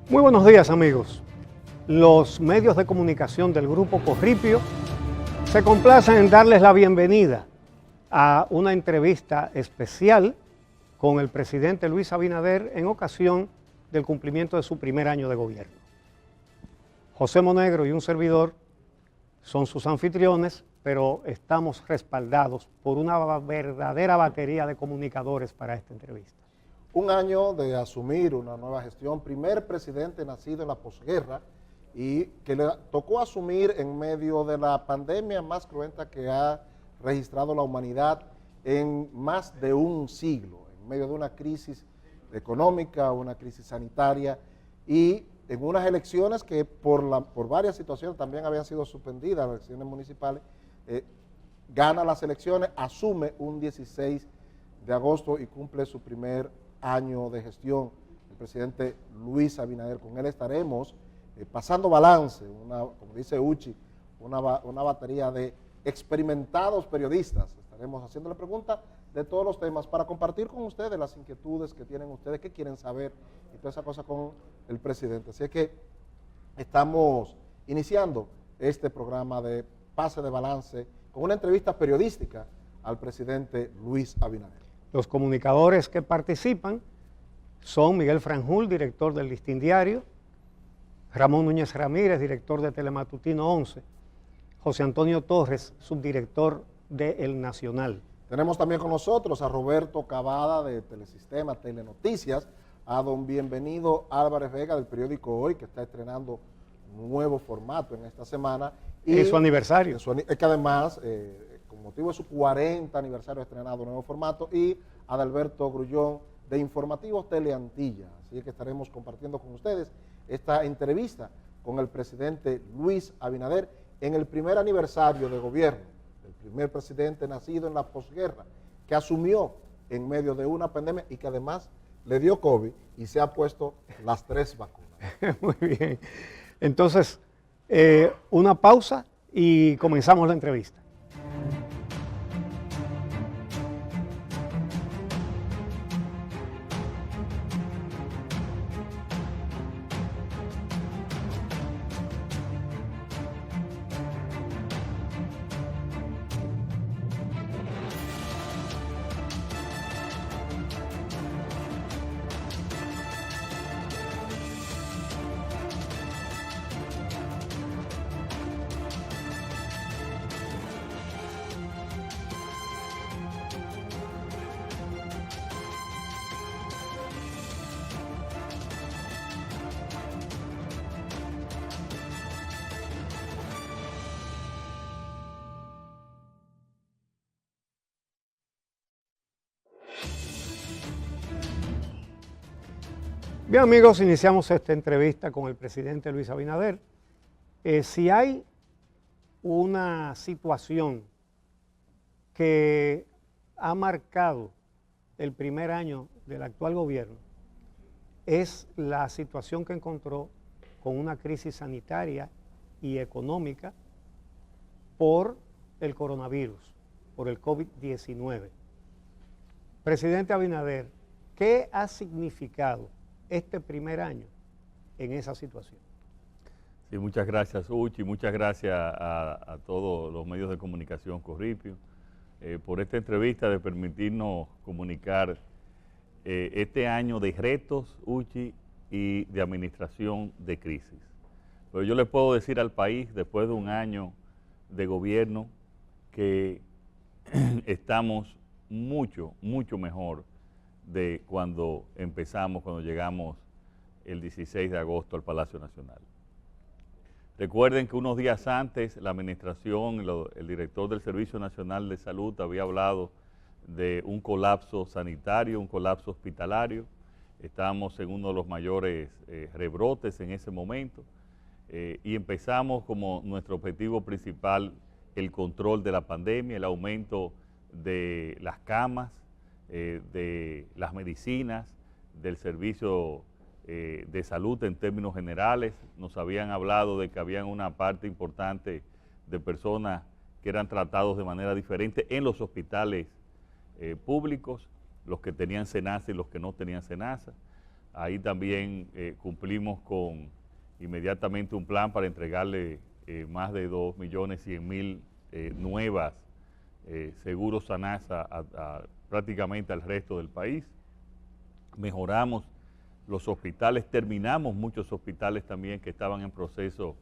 Muy buenos días, amigos. Los medios de comunicación del Grupo Corripio se complacen en darles la bienvenida a una entrevista especial con el presidente Luis Abinader en ocasión del cumplimiento de su primer año de gobierno. José Monegro y un servidor son sus anfitriones, pero estamos respaldados por una verdadera batería de comunicadores para esta entrevista. Un año de asumir una nueva gestión, primer presidente nacido en la posguerra y que le tocó asumir en medio de la pandemia más cruenta que ha registrado la humanidad en más de un siglo, en medio de una crisis económica, una crisis sanitaria y en unas elecciones que por varias situaciones también habían sido suspendidas, las elecciones municipales, gana las elecciones, asume un 16 de agosto y cumple su primer año de gestión, el presidente Luis Abinader. Con él estaremos pasando balance, como dice Uchi, una batería de experimentados periodistas. Estaremos haciéndole preguntas de todos los temas para compartir con ustedes las inquietudes que tienen ustedes, qué quieren saber y toda esa cosa con el presidente. Así es que estamos iniciando este programa de pase de balance con una entrevista periodística al presidente Luis Abinader. Los comunicadores que participan son Miguel Franjul, director del Listín Diario, Ramón Núñez Ramírez, director de Telematutino 11, José Antonio Torres, subdirector de El Nacional. Tenemos también con nosotros a Roberto Cavada de Telesistema, Telenoticias, a don Bienvenido Álvarez Vega del periódico Hoy, que está estrenando un nuevo formato en esta semana. Y en su aniversario. Es que además, con motivo de su 40 aniversario, ha estrenado un nuevo formato, y Adalberto Grullón de Informativos Teleantilla. Así que estaremos compartiendo con ustedes esta entrevista con el presidente Luis Abinader en el primer aniversario de gobierno, el primer presidente nacido en la posguerra, que asumió en medio de una pandemia y que además le dio COVID y se ha puesto las 3 vacunas. Muy bien. Entonces, una pausa y comenzamos la entrevista. Bien, amigos, iniciamos esta entrevista con el presidente Luis Abinader. Si hay una situación que ha marcado el primer año del actual gobierno, es la situación que encontró con una crisis sanitaria y económica por el coronavirus, por el COVID-19. Presidente Abinader, ¿qué ha significado este primer año en esa situación? Sí, muchas gracias, Uchi, muchas gracias a todos los medios de comunicación Corripio por esta entrevista, de permitirnos comunicar este año de retos, Uchi, y de administración de crisis. Pero yo le puedo decir al país, después de un año de gobierno, que estamos mucho mejor de cuando empezamos, cuando llegamos el 16 de agosto al Palacio Nacional. Recuerden que unos días antes la administración, el director del Servicio Nacional de Salud había hablado de un colapso sanitario, un colapso hospitalario. Estábamos en uno de los mayores rebrotes en ese momento y empezamos como nuestro objetivo principal el control de la pandemia, el aumento de las camas, de las medicinas, del servicio de salud en términos generales. Nos habían hablado de que había una parte importante de personas que eran tratados de manera diferente en los hospitales públicos, los que tenían SENASA y los que no tenían SENASA. Ahí también cumplimos con inmediatamente un plan para entregarle más de 2.100.000 nuevas seguros SANASA prácticamente al resto del país. Mejoramos los hospitales, terminamos muchos hospitales también que estaban en proceso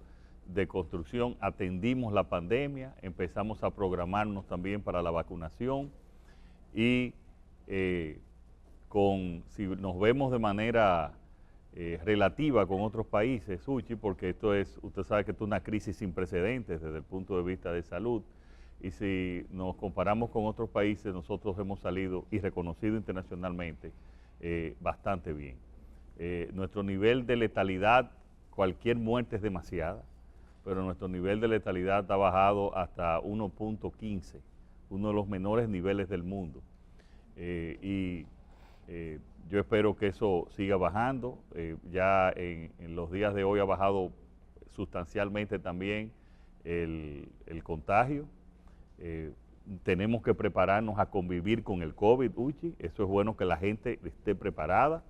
de construcción, atendimos la pandemia, empezamos a programarnos también para la vacunación y si nos vemos de manera relativa con otros países, Uchi, porque usted sabe que esto es una crisis sin precedentes desde el punto de vista de salud, y si nos comparamos con otros países, nosotros hemos salido y reconocido internacionalmente bastante bien. Nuestro nivel de letalidad, cualquier muerte es demasiada, pero nuestro nivel de letalidad ha bajado hasta 1.15, uno de los menores niveles del mundo. Yo espero que eso siga bajando. Ya en los días de hoy ha bajado sustancialmente también el contagio. Tenemos que prepararnos a convivir con el COVID, Uchi. Eso es bueno que la gente esté preparada.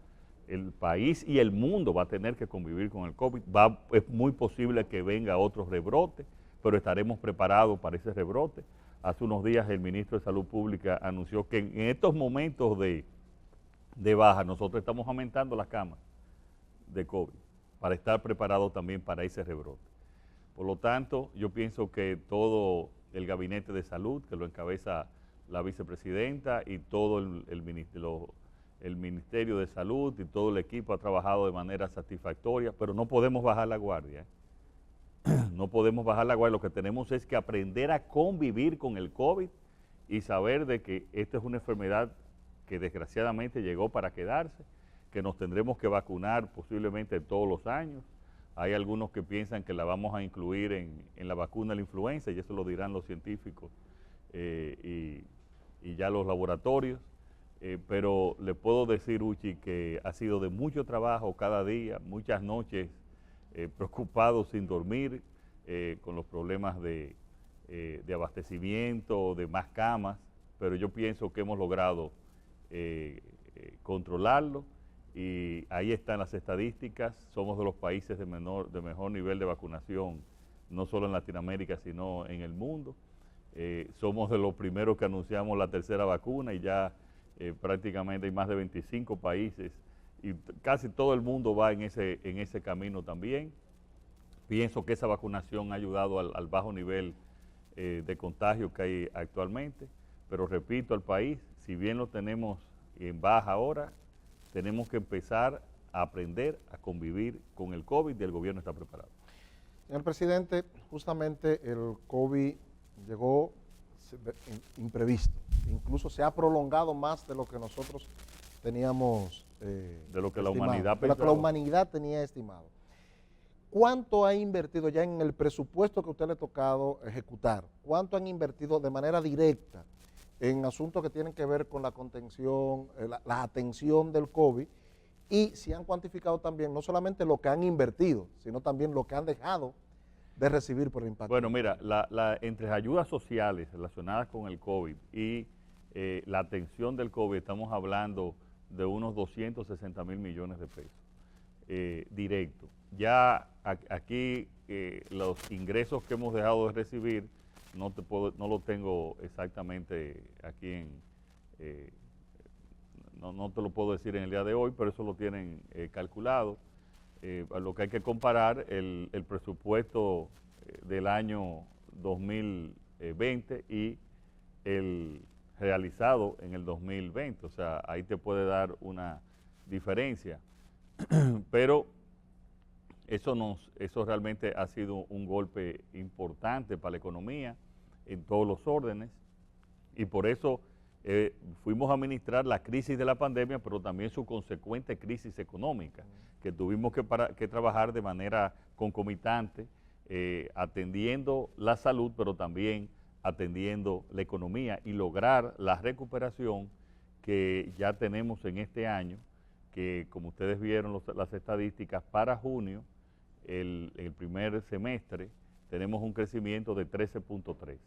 El país y el mundo va a tener que convivir con el COVID. Es muy posible que venga otro rebrote, pero estaremos preparados para ese rebrote. Hace unos días el ministro de Salud Pública anunció que en estos momentos de baja nosotros estamos aumentando las camas de COVID para estar preparados también para ese rebrote. Por lo tanto, yo pienso que todo el gabinete de salud, que lo encabeza la vicepresidenta y todo el Ministerio de Salud y todo el equipo ha trabajado de manera satisfactoria, pero no podemos bajar la guardia. No podemos bajar la guardia, lo que tenemos es que aprender a convivir con el COVID y saber de que esta es una enfermedad que desgraciadamente llegó para quedarse, que nos tendremos que vacunar posiblemente todos los años. Hay algunos que piensan que la vamos a incluir en la vacuna de la influenza, y eso lo dirán los científicos y ya los laboratorios. Pero le puedo decir, Uchi, que ha sido de mucho trabajo cada día, muchas noches preocupados sin dormir, con los problemas de abastecimiento, de más camas, pero yo pienso que hemos logrado controlarlo, y ahí están las estadísticas. Somos de los países de mejor nivel de vacunación, no solo en Latinoamérica, sino en el mundo. Somos de los primeros que anunciamos la tercera vacuna, y ya prácticamente hay más de 25 países, y casi todo el mundo va en ese camino también. Pienso que esa vacunación ha ayudado al bajo nivel de contagio que hay actualmente, pero repito, al país, si bien lo tenemos en baja ahora, tenemos que empezar a aprender a convivir con el COVID, y el gobierno está preparado. Señor presidente, justamente el COVID llegó imprevisto, incluso se ha prolongado más de lo que nosotros teníamos de lo que estimado, la humanidad de lo que la humanidad tenía estimado. ¿Cuánto ha invertido ya en el presupuesto que a usted le ha tocado ejecutar? ¿Cuánto han invertido de manera directa en asuntos que tienen que ver con la contención, la atención del COVID? Y si han cuantificado también no solamente lo que han invertido, sino también lo que han dejado de recibir por el impacto. Bueno, mira, entre ayudas sociales relacionadas con el COVID y la atención del COVID, estamos hablando de unos 260.000 millones de pesos directos. Ya aquí los ingresos que hemos dejado de recibir, no lo tengo exactamente aquí no te lo puedo decir en el día de hoy, pero eso lo tienen calculado. Lo que hay que comparar el presupuesto del año 2020 y el realizado en el 2020, o sea, ahí te puede dar una diferencia, pero eso realmente ha sido un golpe importante para la economía en todos los órdenes, y por eso fuimos a administrar la crisis de la pandemia, pero también su consecuente crisis económica, que tuvimos que trabajar de manera concomitante, atendiendo la salud, pero también atendiendo la economía, y lograr la recuperación que ya tenemos en este año, que como ustedes vieron las estadísticas, para junio, el primer semestre, tenemos un crecimiento de 13.3,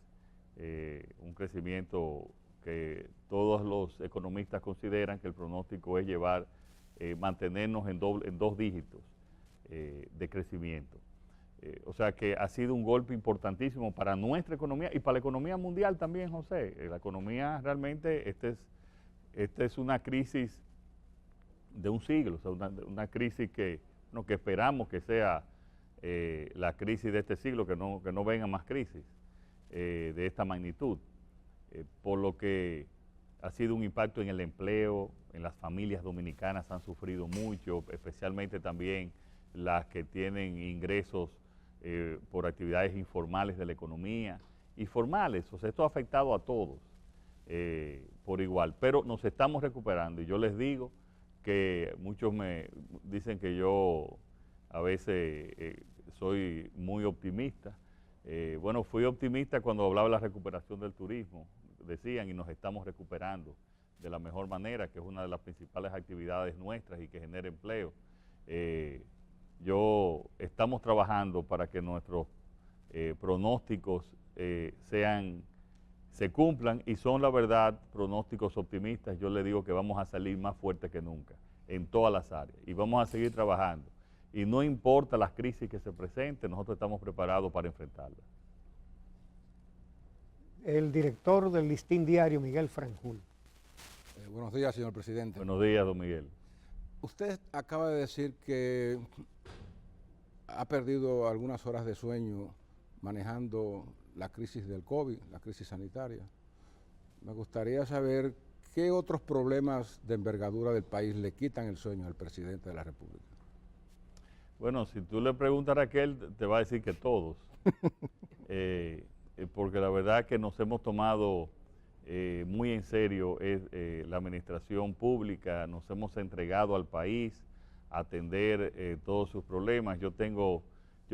un crecimiento que todos los economistas consideran que el pronóstico es llevar mantenernos en dos dígitos de crecimiento. O sea que ha sido un golpe importantísimo para nuestra economía y para la economía mundial también, José. La economía realmente, esta es una crisis de un siglo, o sea, una crisis que esperamos que sea la crisis de este siglo, que no vengan más crisis de esta magnitud, por lo que ha sido un impacto en el empleo, en las familias dominicanas han sufrido mucho, especialmente también las que tienen ingresos por actividades informales de la economía y formales. O sea, esto ha afectado a todos por igual, pero nos estamos recuperando y yo les digo que muchos me dicen que yo a veces soy muy optimista. Bueno, fui optimista cuando hablaba de la recuperación del turismo, decían, y nos estamos recuperando de la mejor manera, que es una de las principales actividades nuestras y que genera empleo. Estamos trabajando para que nuestros pronósticos se cumplan y son, la verdad, pronósticos optimistas. Yo le digo que vamos a salir más fuertes que nunca en todas las áreas y vamos a seguir trabajando. Y no importa las crisis que se presenten, nosotros estamos preparados para enfrentarlas. El director del Listín Diario, Miguel Franjul. Buenos días, señor presidente. Buenos días, don Miguel. Usted acaba de decir que ha perdido algunas horas de sueño manejando la crisis del COVID, la crisis sanitaria. Me gustaría saber qué otros problemas de envergadura del país le quitan el sueño al presidente de la República. Bueno, si tú le preguntas a Raquel, te va a decir que todos. Porque la verdad que nos hemos tomado muy en serio la administración pública, nos hemos entregado al país a atender todos sus problemas. Yo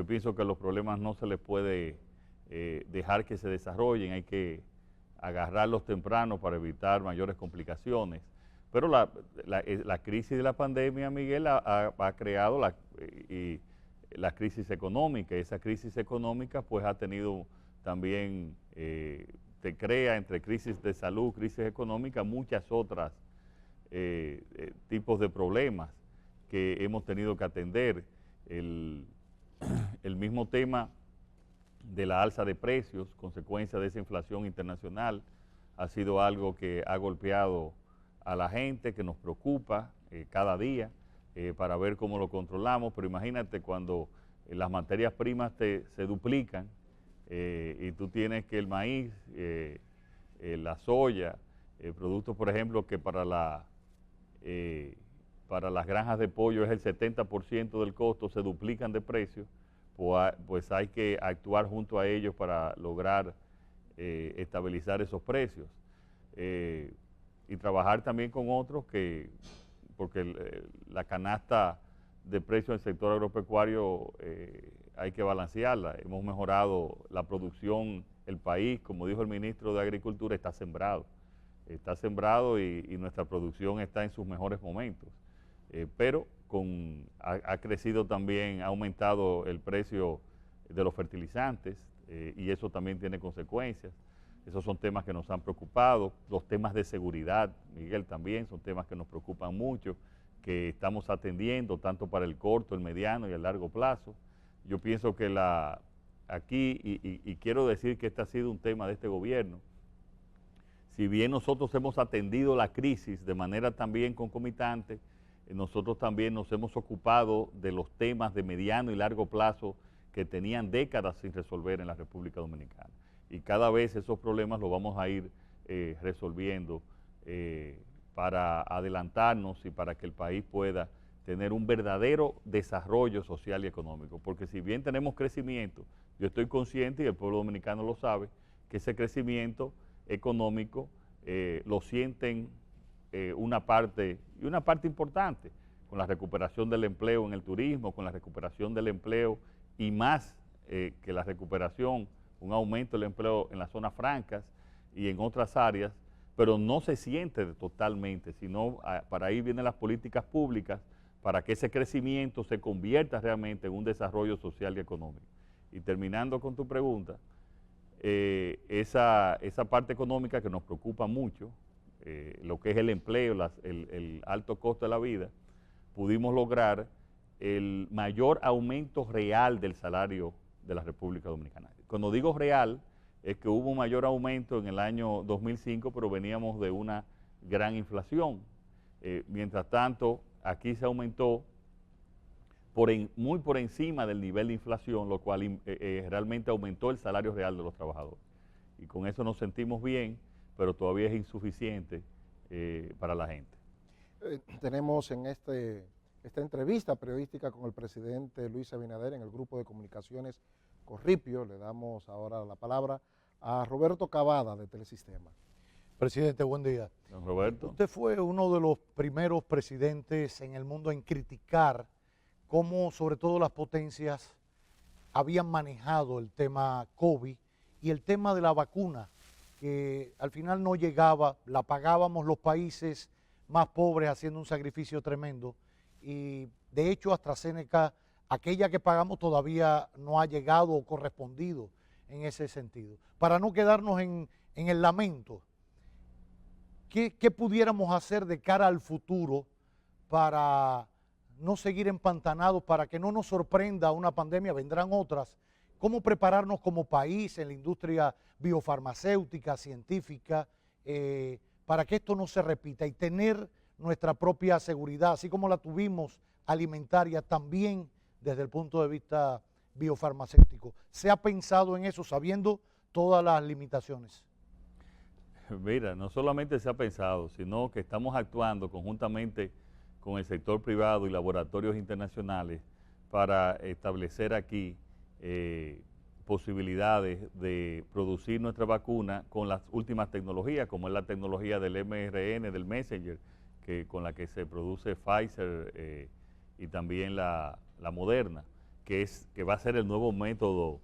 pienso que los problemas no se les puede dejar que se desarrollen, hay que agarrarlos temprano para evitar mayores complicaciones. Pero la crisis de la pandemia, Miguel, ha creado la crisis económica, y esa crisis económica pues ha tenido también, te crea entre crisis de salud, crisis económica, muchas otras tipos de problemas que hemos tenido que atender. El mismo tema de la alza de precios, consecuencia de esa inflación internacional, ha sido algo que ha golpeado a la gente, que nos preocupa cada día para ver cómo lo controlamos. Pero imagínate cuando las materias primas se duplican y tú tienes que el maíz, la soya, productos por ejemplo que para las granjas de pollo es el 70% del costo, se duplican de precio, pues hay que actuar junto a ellos para lograr estabilizar esos precios. Y trabajar también con otros porque la canasta de precios del sector agropecuario hay que balancearla. Hemos mejorado la producción, el país, como dijo el ministro de Agricultura, está sembrado y nuestra producción está en sus mejores momentos. Pero ha crecido también, ha aumentado el precio de los fertilizantes y eso también tiene consecuencias. Esos son temas que nos han preocupado. Los temas de seguridad, Miguel, también son temas que nos preocupan mucho, que estamos atendiendo tanto para el corto, el mediano y el largo plazo. Yo pienso que aquí, y quiero decir que este ha sido un tema de este gobierno, si bien nosotros hemos atendido la crisis de manera también concomitante, nosotros también nos hemos ocupado de los temas de mediano y largo plazo que tenían décadas sin resolver en la República Dominicana. Y cada vez esos problemas los vamos a ir resolviendo para adelantarnos y para que el país pueda tener un verdadero desarrollo social y económico. Porque si bien tenemos crecimiento, yo estoy consciente, y el pueblo dominicano lo sabe, que ese crecimiento económico lo sienten una parte importante, con la recuperación del empleo en el turismo, con la recuperación del empleo y más que la recuperación, un aumento del empleo en las zonas francas y en otras áreas, pero no se siente totalmente, sino para ahí vienen las políticas públicas para que ese crecimiento se convierta realmente en un desarrollo social y económico. Y terminando con tu pregunta, esa parte económica que nos preocupa mucho, lo que es el empleo, el alto costo de la vida, pudimos lograr el mayor aumento real del salario de la República Dominicana. Cuando digo real, es que hubo un mayor aumento en el año 2005, pero veníamos de una gran inflación. Mientras tanto, aquí se aumentó muy por encima del nivel de inflación, lo cual realmente aumentó el salario real de los trabajadores. Y con eso nos sentimos bien, pero todavía es insuficiente para la gente. Tenemos en esta entrevista periodística con el presidente Luis Abinader en el grupo de comunicaciones Corripio. Le damos ahora la palabra a Roberto Cavada de Telesistema. Presidente, buen día. Don Roberto. Usted fue uno de los primeros presidentes en el mundo en criticar cómo sobre todo las potencias habían manejado el tema COVID y el tema de la vacuna, que al final no llegaba, la pagábamos los países más pobres haciendo un sacrificio tremendo, y de hecho AstraZeneca, aquella que pagamos, todavía no ha llegado o correspondido en ese sentido. Para no quedarnos en el lamento, ¿qué pudiéramos hacer de cara al futuro para no seguir empantanados, para que no nos sorprenda una pandemia? Vendrán otras. ¿Cómo prepararnos como país en la industria biofarmacéutica, científica, para que esto no se repita y tener nuestra propia seguridad, así como la tuvimos alimentaria, también desde el punto de vista biofarmacéutico? ¿Se ha pensado en eso sabiendo todas las limitaciones? Mira, no solamente se ha pensado, sino que estamos actuando conjuntamente con el sector privado y laboratorios internacionales para establecer aquí posibilidades de producir nuestra vacuna con las últimas tecnologías, como es la tecnología del mRNA, del Messenger, con la que se produce Pfizer y también la Moderna, que va a ser el nuevo método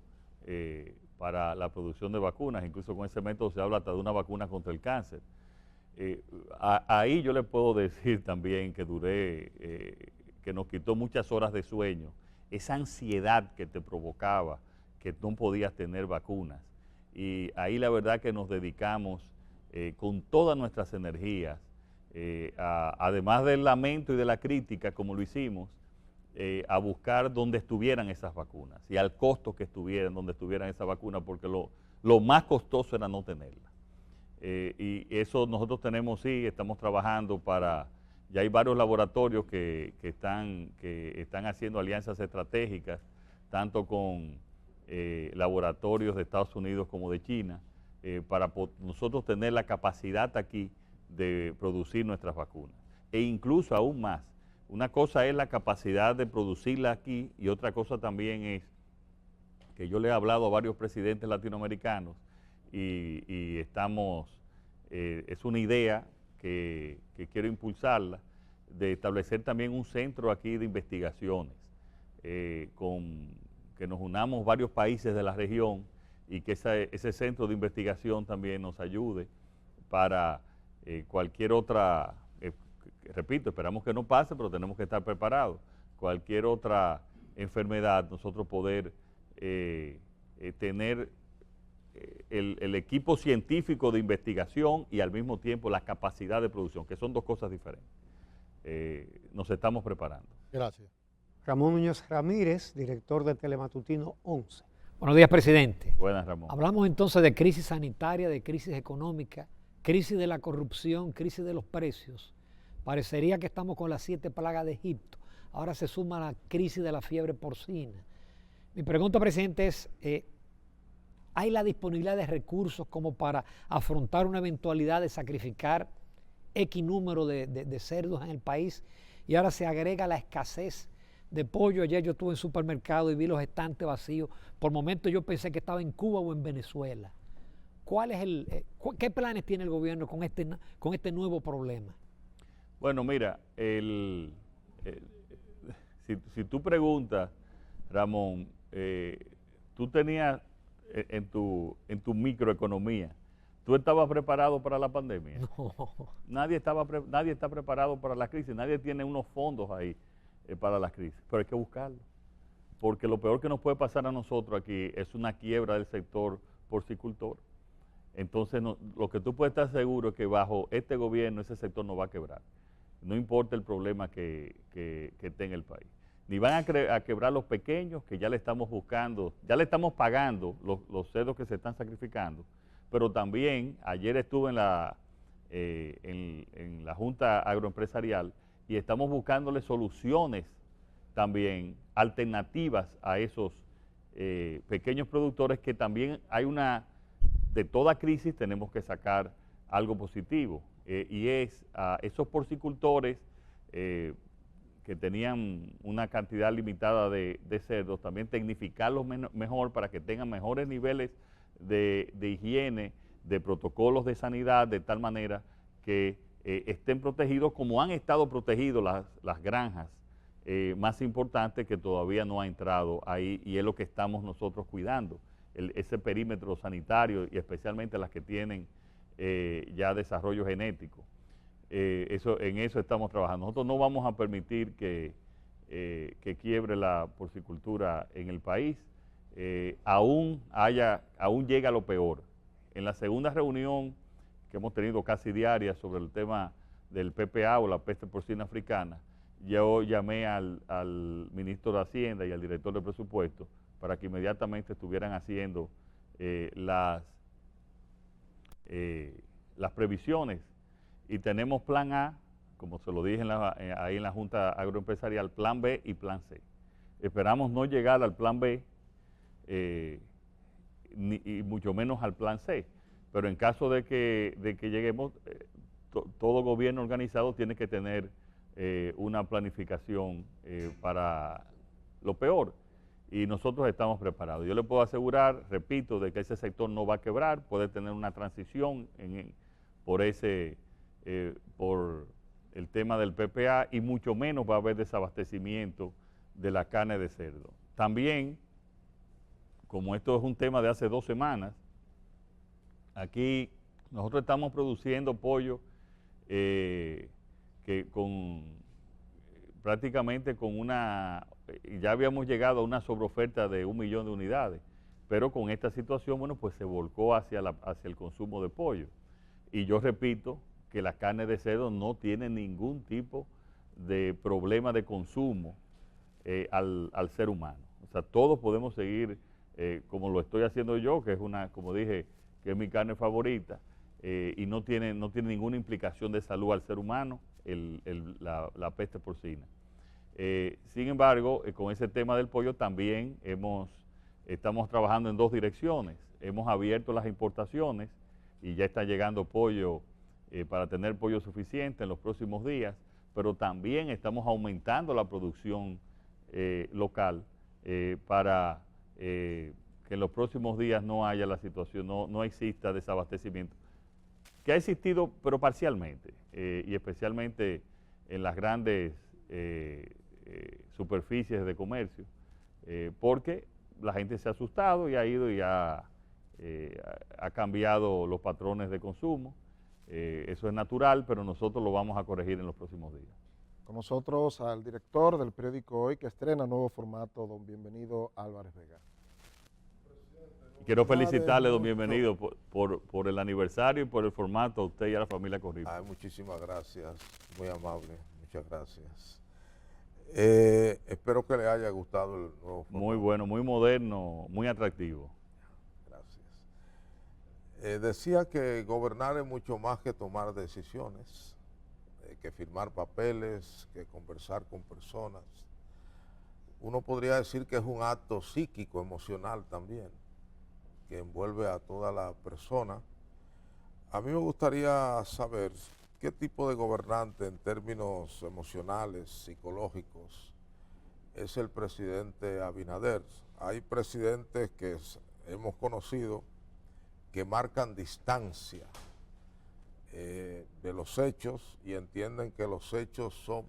para la producción de vacunas. Incluso con ese método se habla hasta de una vacuna contra el cáncer. Ahí yo le puedo decir también que que nos quitó muchas horas de sueño, esa ansiedad que te provocaba, que no podías tener vacunas. Y ahí la verdad que nos dedicamos con todas nuestras energías, además del lamento y de la crítica, como lo hicimos, a buscar dónde estuvieran esas vacunas y al costo que estuvieran, donde estuvieran esas vacunas, porque lo más costoso era no tenerlas. Y eso nosotros tenemos, sí, estamos trabajando ya hay varios laboratorios que están haciendo alianzas estratégicas, tanto con laboratorios de Estados Unidos como de China, para nosotros tener la capacidad aquí de producir nuestras vacunas. E incluso aún más, una cosa es la capacidad de producirla aquí y otra cosa también es que yo le he hablado a varios presidentes latinoamericanos y es una idea que quiero impulsarla, de establecer también un centro aquí de investigaciones, que nos unamos varios países de la región y que ese centro de investigación también nos ayude para cualquier otra, repito, esperamos que no pase, pero tenemos que estar preparados, cualquier otra enfermedad, nosotros poder tener el equipo científico de investigación y al mismo tiempo la capacidad de producción, que son dos cosas diferentes. Nos estamos preparando. Gracias. Ramón Muñoz Ramírez, director de Telematutino 11. Buenos días, presidente. Buenas, Ramón. Hablamos entonces de crisis sanitaria, de crisis económica, crisis de la corrupción, crisis de los precios. Parecería que estamos con las 7 plagas de Egipto. Ahora se suma la crisis de la fiebre porcina. Mi pregunta, presidente, es, ¿hay la disponibilidad de recursos como para afrontar una eventualidad de sacrificar X número de cerdos en el país? Y ahora se agrega la escasez de pollo. Ayer yo estuve en el supermercado y vi los estantes vacíos. Por momentos yo pensé que estaba en Cuba o en Venezuela. ¿Qué planes tiene el gobierno con este nuevo problema? Bueno, mira, si tú preguntas, Ramón, tú tenías en tu microeconomía, ¿tú estabas preparado para la pandemia? No. Nadie está preparado para la crisis, nadie tiene unos fondos ahí para la crisis, pero hay que buscarlo, porque lo peor que nos puede pasar a nosotros aquí es una quiebra del sector porcicultor. Entonces, lo que tú puedes estar seguro es que bajo este gobierno ese sector no va a quebrar. no importa el problema que tenga el país. Ni van a quebrar los pequeños, que ya le estamos buscando, ya le estamos pagando los cerdos que se están sacrificando, pero también ayer estuve en la Junta Agroempresarial y estamos buscándole soluciones también, alternativas a esos pequeños productores, que también de toda crisis tenemos que sacar algo positivo, y es a esos porcicultores que tenían una cantidad limitada de cerdos, también tecnificarlos mejor para que tengan mejores niveles de higiene, de protocolos de sanidad, de tal manera que estén protegidos como han estado protegidos las granjas más importantes, que todavía no ha entrado ahí, y es lo que estamos nosotros cuidando, ese perímetro sanitario, y especialmente las que tienen ya desarrollo genético. En eso estamos trabajando. Nosotros no vamos a permitir que quiebre la porcicultura en el país. Aún llega lo peor. En la segunda reunión que hemos tenido casi diaria sobre el tema del PPA, o la peste porcina africana, yo llamé al ministro de Hacienda y al director de presupuesto para que inmediatamente estuvieran haciendo las previsiones, y tenemos plan A, como se lo dije ahí en la Junta Agroempresarial, plan B y plan C. Esperamos no llegar al plan B y mucho menos al plan C, pero en caso de que lleguemos, todo gobierno organizado tiene que tener una planificación para lo peor, y nosotros estamos preparados. Yo le puedo asegurar, repito, de que ese sector no va a quebrar, puede tener una transición por el tema del PPA, y mucho menos va a haber desabastecimiento de la carne de cerdo. También, como esto es un tema de hace 2 semanas, aquí nosotros estamos produciendo pollo prácticamente ya habíamos llegado a una sobreoferta de 1 millón de unidades, pero con esta situación, bueno, pues se volcó hacia el consumo de pollo. Y yo repito que la carne de cerdo no tiene ningún tipo de problema de consumo al ser humano. O sea, todos podemos seguir como lo estoy haciendo yo, que es como dije, que es mi carne favorita, y no tiene ninguna implicación de salud al ser humano la peste porcina. Sin embargo, con ese tema del pollo también estamos trabajando en 2 direcciones. Hemos abierto las importaciones y ya está llegando pollo para tener pollo suficiente en los próximos días, pero también estamos aumentando la producción local para que en los próximos días no haya la situación, no exista desabastecimiento, que ha existido pero parcialmente, y especialmente en las grandes superficies de comercio, porque la gente se ha asustado y ha ido y ha cambiado los patrones de consumo. Eso es natural, pero nosotros lo vamos a corregir en los próximos días. Con nosotros al director del periódico Hoy, que estrena nuevo formato, don Bienvenido Álvarez Vega. Quiero felicitarle, don Bienvenido, por el aniversario y por el formato, a usted y a la familia Corripio. Muchísimas gracias, muy amable, muchas gracias. Espero que le haya gustado el nuevo formato. Muy bueno, muy moderno, muy atractivo. Gracias. Decía que gobernar es mucho más que tomar decisiones, que firmar papeles, que conversar con personas. Uno podría decir que es un acto psíquico, emocional también, que envuelve a toda la persona. A mí me gustaría saber qué tipo de gobernante en términos emocionales, psicológicos, es el presidente Abinader. Hay presidentes que hemos conocido que marcan distancia de los hechos y entienden que los hechos son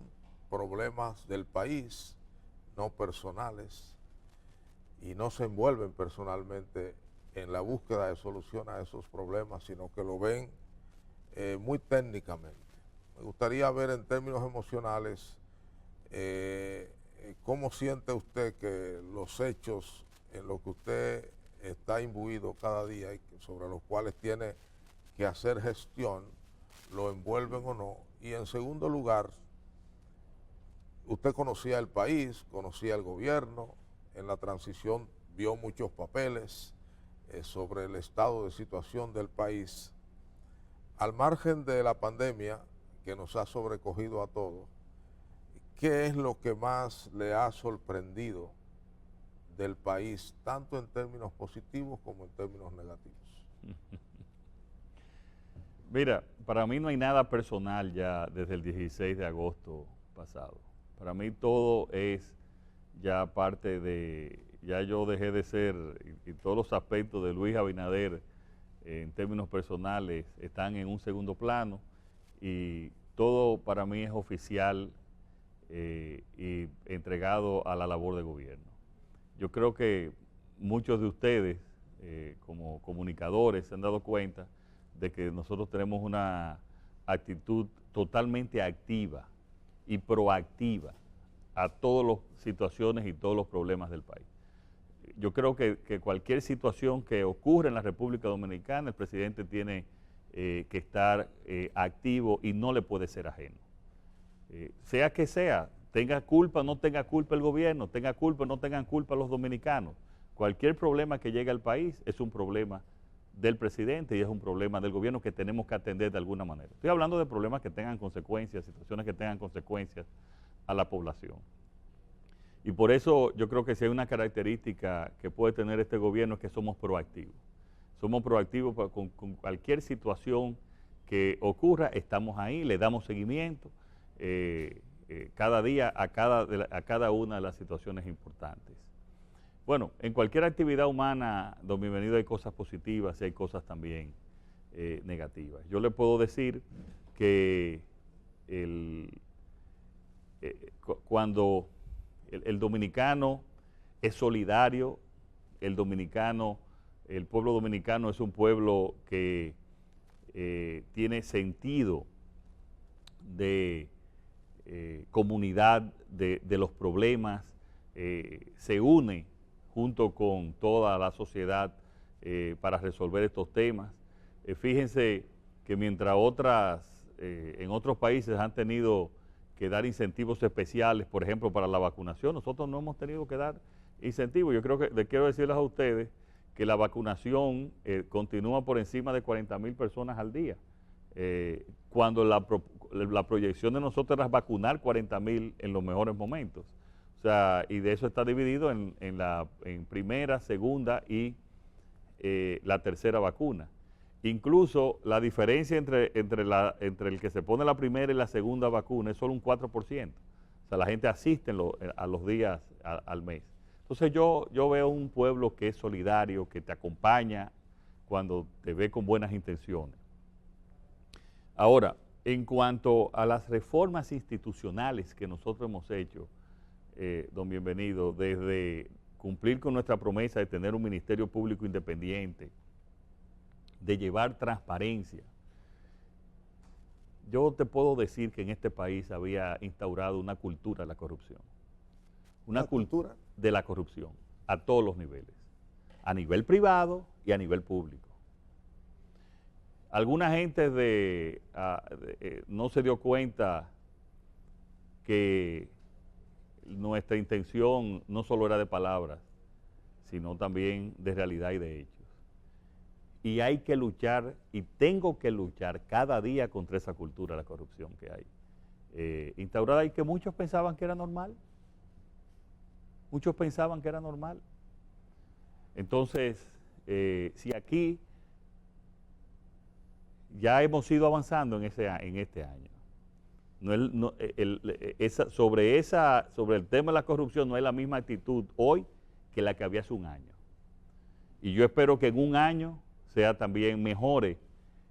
problemas del país, no personales, y no se envuelven personalmente en la búsqueda de solución a esos problemas, sino que lo ven muy técnicamente. Me gustaría ver en términos emocionales cómo siente usted que los hechos en los que usted está imbuido cada día y sobre los cuales tiene que hacer gestión lo envuelven o no. Y en segundo lugar, usted conocía el país, conocía el gobierno, en la transición vio muchos papeles sobre el estado de situación del país. Al margen de la pandemia que nos ha sobrecogido a todos, ¿qué es lo que más le ha sorprendido del país, tanto en términos positivos como en términos negativos? Mira, para mí no hay nada personal ya desde el 16 de agosto pasado. Para mí todo es ya parte de, ya yo dejé de ser, y todos los aspectos de Luis Abinader en términos personales están en un segundo plano y todo para mí es oficial y entregado a la labor de gobierno. Yo creo que muchos de ustedes como comunicadores se han dado cuenta de que nosotros tenemos una actitud totalmente activa y proactiva a todas las situaciones y todos los problemas del país. Yo creo que cualquier situación que ocurra en la República Dominicana, el presidente tiene que estar activo y no le puede ser ajeno. Sea que sea, tenga culpa o no tenga culpa el gobierno, tenga culpa o no tengan culpa los dominicanos, cualquier problema que llegue al país es un problema del presidente y es un problema del gobierno que tenemos que atender de alguna manera. Estoy hablando de problemas que tengan consecuencias, situaciones que tengan consecuencias a la población. Y por eso yo creo que si hay una característica que puede tener este gobierno es que somos proactivos. Somos proactivos con cualquier situación que ocurra, estamos ahí, le damos seguimiento cada día a cada una de las situaciones importantes. Bueno, en cualquier actividad humana, don Bienvenido, hay cosas positivas y hay cosas también negativas. Yo le puedo decir que cuando el dominicano es solidario, el pueblo dominicano es un pueblo que tiene sentido de comunidad de los problemas, se une junto con toda la sociedad para resolver estos temas. Fíjense que mientras en otros países han tenido que dar incentivos especiales, por ejemplo, para la vacunación, nosotros no hemos tenido que dar incentivos. Yo creo que les quiero decirles a ustedes que la vacunación continúa por encima de 40,000 personas al día, cuando la proyección de nosotros era vacunar 40,000 en los mejores momentos. O sea, y de eso está dividido en primera, segunda y la tercera vacuna. Incluso la diferencia entre el que se pone la primera y la segunda vacuna es solo un 4%. O sea, la gente asiste a los días al mes. Entonces yo veo un pueblo que es solidario, que te acompaña cuando te ve con buenas intenciones. Ahora, en cuanto a las reformas institucionales que nosotros hemos hecho, don Bienvenido, desde cumplir con nuestra promesa de tener un Ministerio Público independiente, de llevar transparencia. Yo te puedo decir que en este país había instaurado una cultura de la corrupción. Una cultura de la corrupción a todos los niveles, a nivel privado y a nivel público. Alguna gente no se dio cuenta que nuestra intención no solo era de palabras, sino también de realidad y de hechos. Y hay que luchar, y tengo que luchar cada día contra esa cultura de la corrupción que hay instaurada y que muchos pensaban que era normal. Muchos pensaban que era normal. Entonces, si aquí ya hemos ido avanzando en este año, sobre el tema de la corrupción no hay la misma actitud hoy que la que había hace un año. Y yo espero que en un año sea también mejore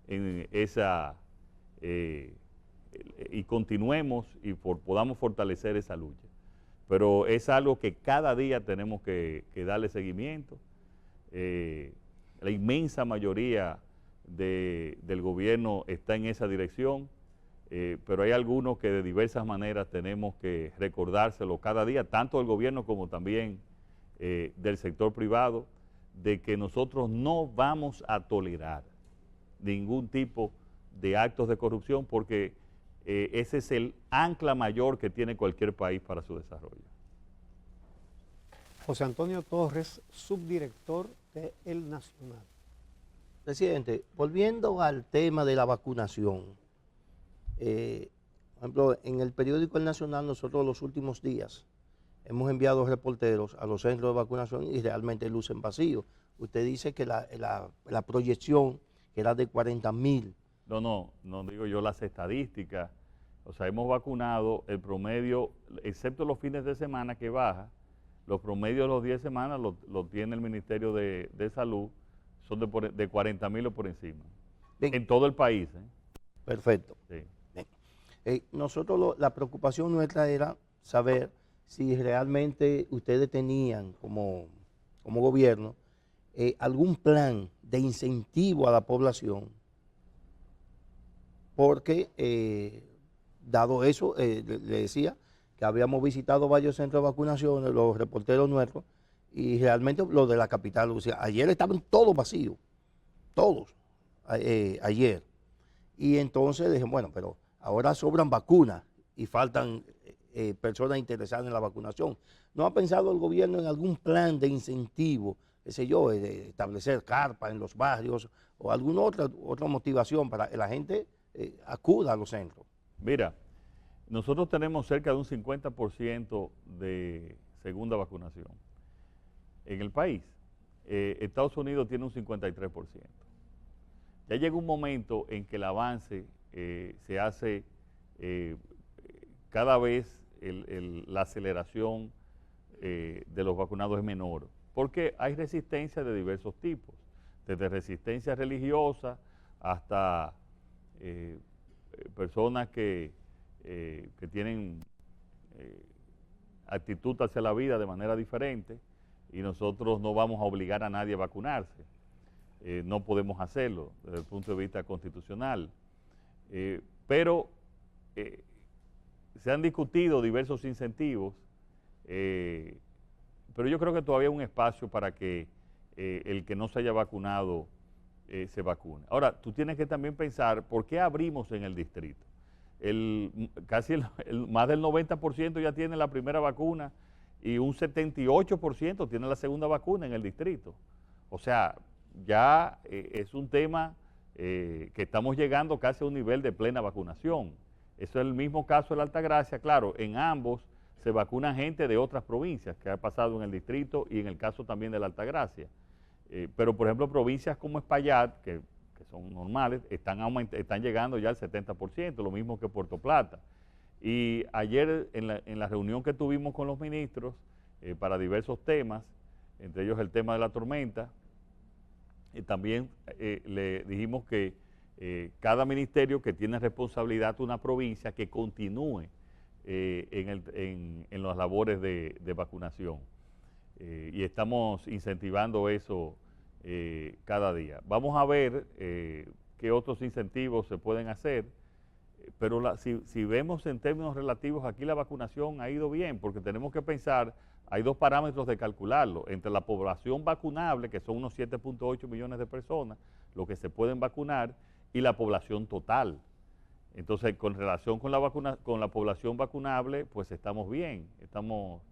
en y continuemos y podamos fortalecer esa lucha. Pero es algo que cada día tenemos que darle seguimiento. La inmensa mayoría del gobierno está en esa dirección, pero hay algunos que de diversas maneras tenemos que recordárselo cada día, tanto del gobierno como también del sector privado, de que nosotros no vamos a tolerar ningún tipo de actos de corrupción, porque ese es el ancla mayor que tiene cualquier país para su desarrollo. José Antonio Torres, subdirector de El Nacional. Presidente, volviendo al tema de la vacunación, por ejemplo, en el periódico El Nacional nosotros los últimos días hemos enviado reporteros a los centros de vacunación y realmente lucen vacíos. Usted dice que la proyección que era de 40,000. No digo yo las estadísticas. O sea, hemos vacunado el promedio, excepto los fines de semana que baja, los promedios de los 10 semanas lo tiene el Ministerio de Salud, son de 40,000 o por encima. Bien. En todo el país. Perfecto. Sí. Nosotros la preocupación nuestra era saber si realmente ustedes tenían como gobierno algún plan de incentivo a la población, porque dado eso, le decía que habíamos visitado varios centros de vacunación, los reporteros nuestros, y realmente los de la capital, o sea, ayer estaban todos vacíos, todos, ayer. Y entonces dije, bueno, pero ahora sobran vacunas y faltan personas interesadas en la vacunación. ¿No ha pensado el gobierno en algún plan de incentivo, qué sé yo, de establecer carpas en los barrios o alguna otra motivación para que la gente acuda a los centros? Mira, nosotros tenemos cerca de un 50% de segunda vacunación en el país. Estados Unidos tiene un 53%. Ya llega un momento en que el avance se hace cada vez la aceleración de los vacunados es menor, porque hay resistencia de diversos tipos, desde resistencia religiosa hasta personas que tienen actitud hacia la vida de manera diferente, y nosotros no vamos a obligar a nadie a vacunarse. No podemos hacerlo desde el punto de vista constitucional. Pero se han discutido diversos incentivos, pero yo creo que todavía hay un espacio para que el que no se haya vacunado se vacune. Ahora, tú tienes que también pensar por qué abrimos en el distrito. Casi más del 90% ya tiene la primera vacuna y un 78% tiene la segunda vacuna en el distrito. O sea, ya es un tema que estamos llegando casi a un nivel de plena vacunación. Eso es el mismo caso de la Altagracia. Claro, en ambos se vacuna gente de otras provincias que ha pasado en el distrito y en el caso también de la Altagracia. Pero, por ejemplo, provincias como Espaillat, que son normales, están llegando ya al 70%, lo mismo que Puerto Plata. Y ayer en la reunión que tuvimos con los ministros para diversos temas, entre ellos el tema de la tormenta, también le dijimos que cada ministerio que tiene responsabilidad de una provincia que continúe en las labores de vacunación. Y estamos incentivando eso cada día. Vamos a ver qué otros incentivos se pueden hacer, pero si vemos en términos relativos, aquí la vacunación ha ido bien, porque tenemos que pensar, hay dos parámetros de calcularlo, entre la población vacunable, que son unos 7.8 millones de personas, los que se pueden vacunar, y la población total. Entonces, con relación con la población vacunable, pues estamos bien, estamos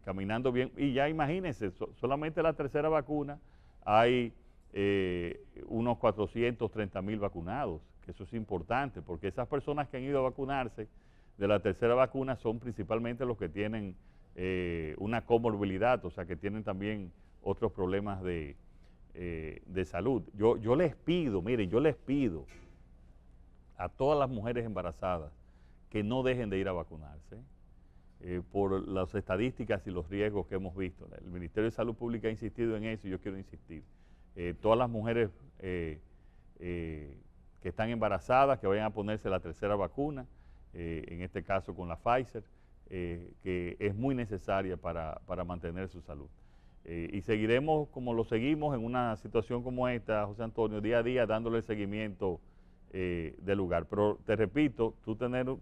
caminando bien. Y ya imagínense, solamente la tercera vacuna hay unos 430,000 vacunados, que eso es importante, porque esas personas que han ido a vacunarse de la tercera vacuna son principalmente los que tienen una comorbilidad, o sea, que tienen también otros problemas de salud. Yo les pido, miren, yo les pido a todas las mujeres embarazadas que no dejen de ir a vacunarse por las estadísticas y los riesgos que hemos visto. El Ministerio de Salud Pública ha insistido en eso y yo quiero insistir. Todas las mujeres que están embarazadas, que vayan a ponerse la tercera vacuna, en este caso con la Pfizer, que es muy necesaria para mantener su salud. Y seguiremos como lo seguimos en una situación como esta, José Antonio, día a día dándole seguimiento del lugar. Pero te repito, tú tener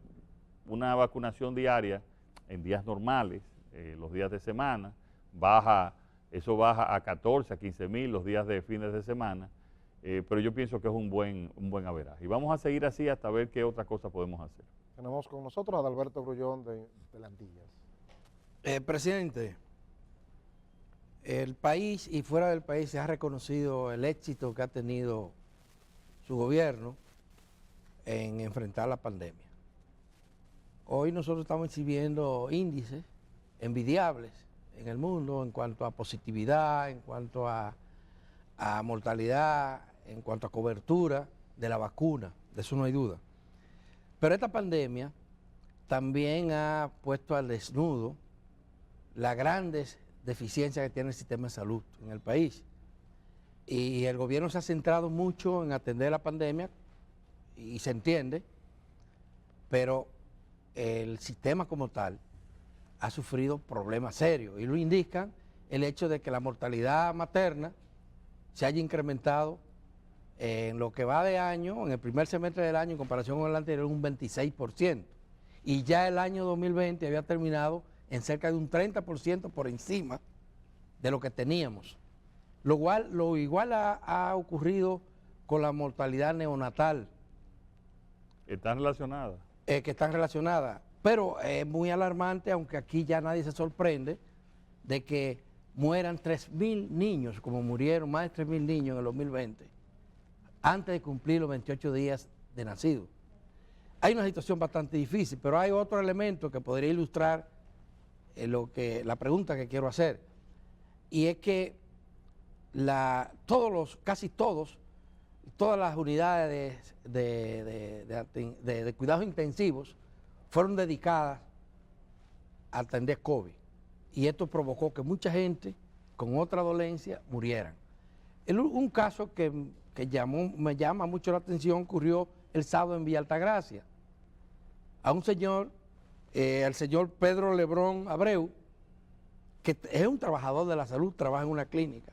una vacunación diaria en días normales, los días de semana, eso baja a 14, a 15,000 los días de fines de semana, pero yo pienso que es un buen averaje. Y vamos a seguir así hasta ver qué otra cosa podemos hacer. Tenemos con nosotros a Adalberto Grullón de Antillas. Presidente, el país y fuera del país se ha reconocido el éxito que ha tenido su gobierno en enfrentar la pandemia. Hoy nosotros estamos exhibiendo índices envidiables en el mundo en cuanto a positividad, en cuanto a mortalidad, en cuanto a cobertura de la vacuna, de eso no hay duda. Pero esta pandemia también ha puesto al desnudo las grandes deficiencias que tiene el sistema de salud en el país. Y el gobierno se ha centrado mucho en atender la pandemia, y se entiende, pero el sistema como tal ha sufrido problemas serios, y lo indican el hecho de que la mortalidad materna se haya incrementado en lo que va de año, en el primer semestre del año en comparación con el anterior, un 26%. Y ya el año 2020 había terminado en cerca de un 30% por encima de lo que teníamos. Lo igual ha ocurrido con la mortalidad neonatal. ¿Están relacionadas? Que están relacionadas, pero es muy alarmante, aunque aquí ya nadie se sorprende de que mueran 3.000 niños, como murieron más de 3.000 niños en el 2020, antes de cumplir los 28 días de nacido. Hay una situación bastante difícil, pero hay otro elemento que podría ilustrar la pregunta que quiero hacer, y es que casi todas las unidades de cuidados intensivos fueron dedicadas a atender COVID, y esto provocó que mucha gente con otra dolencia murieran. Un caso que me llama mucho la atención ocurrió el sábado en Villa Altagracia. A un señor, el señor Pedro Lebrón Abreu, que es un trabajador de la salud, trabaja en una clínica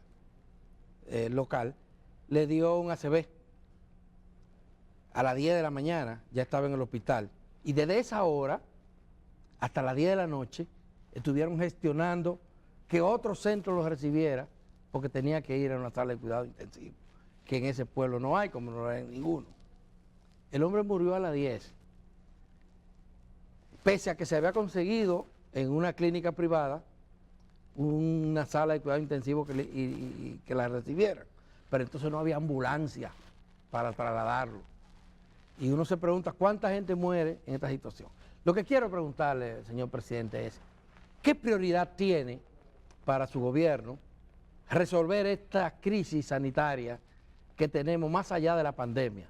local, le dio un ACV. A las 10 de la mañana ya estaba en el hospital. Y desde esa hora hasta las 10 de la noche estuvieron gestionando que otro centro los recibiera, porque tenía que ir a una sala de cuidado intensivo, que en ese pueblo no hay, como no hay en ninguno. El hombre murió a las 10, pese a que se había conseguido en una clínica privada una sala de cuidado intensivo que la recibieran, pero entonces no había ambulancia para trasladarlo. Y uno se pregunta cuánta gente muere en esta situación. Lo que quiero preguntarle, señor presidente, es ¿qué prioridad tiene para su gobierno resolver esta crisis sanitaria que tenemos más allá de la pandemia?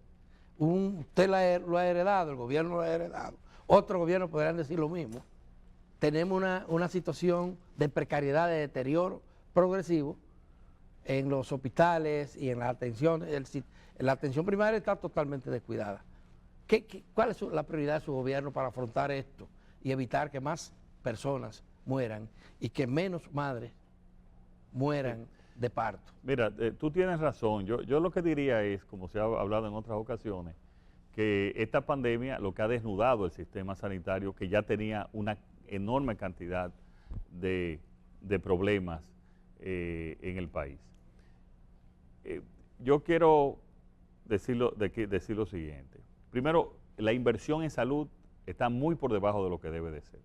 Usted lo ha heredado, el gobierno lo ha heredado, otros gobiernos podrán decir lo mismo. Tenemos una situación de precariedad, de deterioro progresivo en los hospitales y en la atención. La atención primaria está totalmente descuidada. ¿Cuál es la prioridad de su gobierno para afrontar esto y evitar que más personas mueran y que menos madres mueran de parto? Mira, tú tienes razón. Yo lo que diría es, como se ha hablado en otras ocasiones, que esta pandemia lo que ha desnudado el sistema sanitario, que ya tenía una enorme cantidad de problemas en el país. Yo quiero decir lo siguiente. Primero, la inversión en salud está muy por debajo de lo que debe de ser.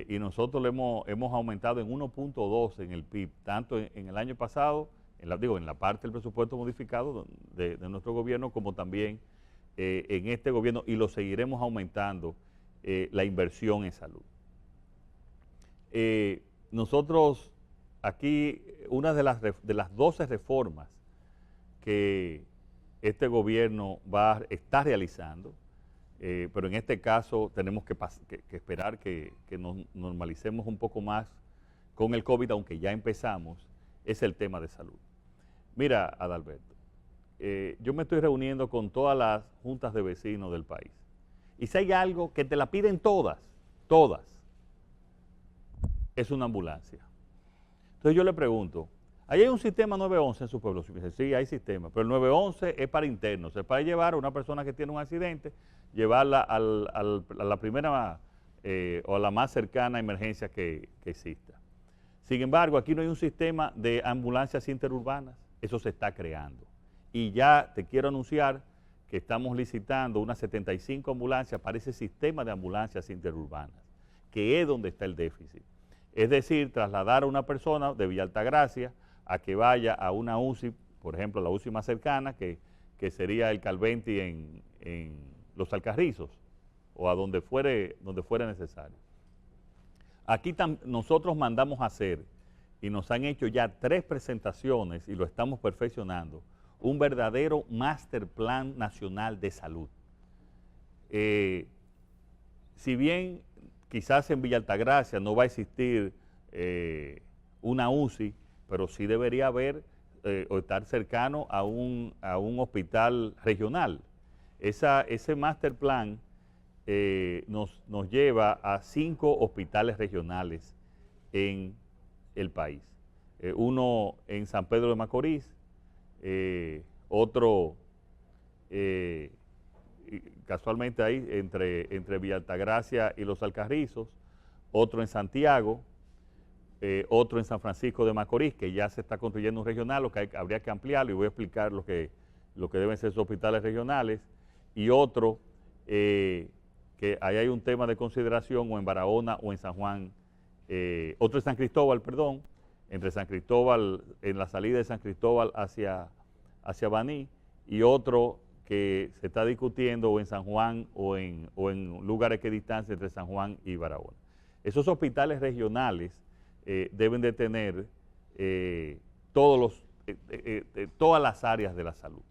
Y nosotros hemos aumentado en 1.2 en el PIB, tanto en el año pasado, en la parte del presupuesto modificado de nuestro gobierno, como también en este gobierno, y lo seguiremos aumentando, la inversión en salud. Nosotros aquí, una de las 12 reformas que este gobierno está realizando, pero en este caso tenemos que esperar que nos normalicemos un poco más con el COVID, aunque ya empezamos, es el tema de salud. Mira, Adalberto, yo me estoy reuniendo con todas las juntas de vecinos del país, y si hay algo que te la piden todas, es una ambulancia. Entonces yo le pregunto, ¿ahí hay un sistema 911 en su pueblo? Sí, hay sistema, pero el 911 es para internos, es para llevar a una persona que tiene un accidente, llevarla a la primera o a la más cercana emergencia que exista. Sin embargo, aquí no hay un sistema de ambulancias interurbanas, eso se está creando. y ya te quiero anunciar que estamos licitando unas 75 ambulancias para ese sistema de ambulancias interurbanas, que es donde está el déficit. Es decir, trasladar a una persona de Villa Altagracia a que vaya a una UCI, por ejemplo, la UCI más cercana, que sería el Calventi en Los Alcarrizos, o a donde fuere necesario. Aquí nosotros mandamos a hacer, y nos han hecho ya 3 presentaciones, y lo estamos perfeccionando, un verdadero Master Plan Nacional de Salud. Si bien quizás en Villa Altagracia no va a existir una UCI, pero sí debería haber o estar cercano a un hospital regional. Ese Master Plan nos lleva a 5 hospitales regionales en el país. Uno en San Pedro de Macorís, otro casualmente ahí entre Villa Altagracia y Los Alcarrizos, otro en Santiago, otro en San Francisco de Macorís, que ya se está construyendo un regional, lo que habría que ampliarlo, y voy a explicar lo que deben ser esos hospitales regionales, y otro que ahí hay un tema de consideración, o en Barahona o en San Juan, otro en San Cristóbal, perdón, entre San Cristóbal, en la salida de San Cristóbal hacia Baní, y otro que se está discutiendo o en San Juan o en lugares que distancia entre San Juan y Barahona. Esos hospitales regionales deben de tener todas las áreas de la salud,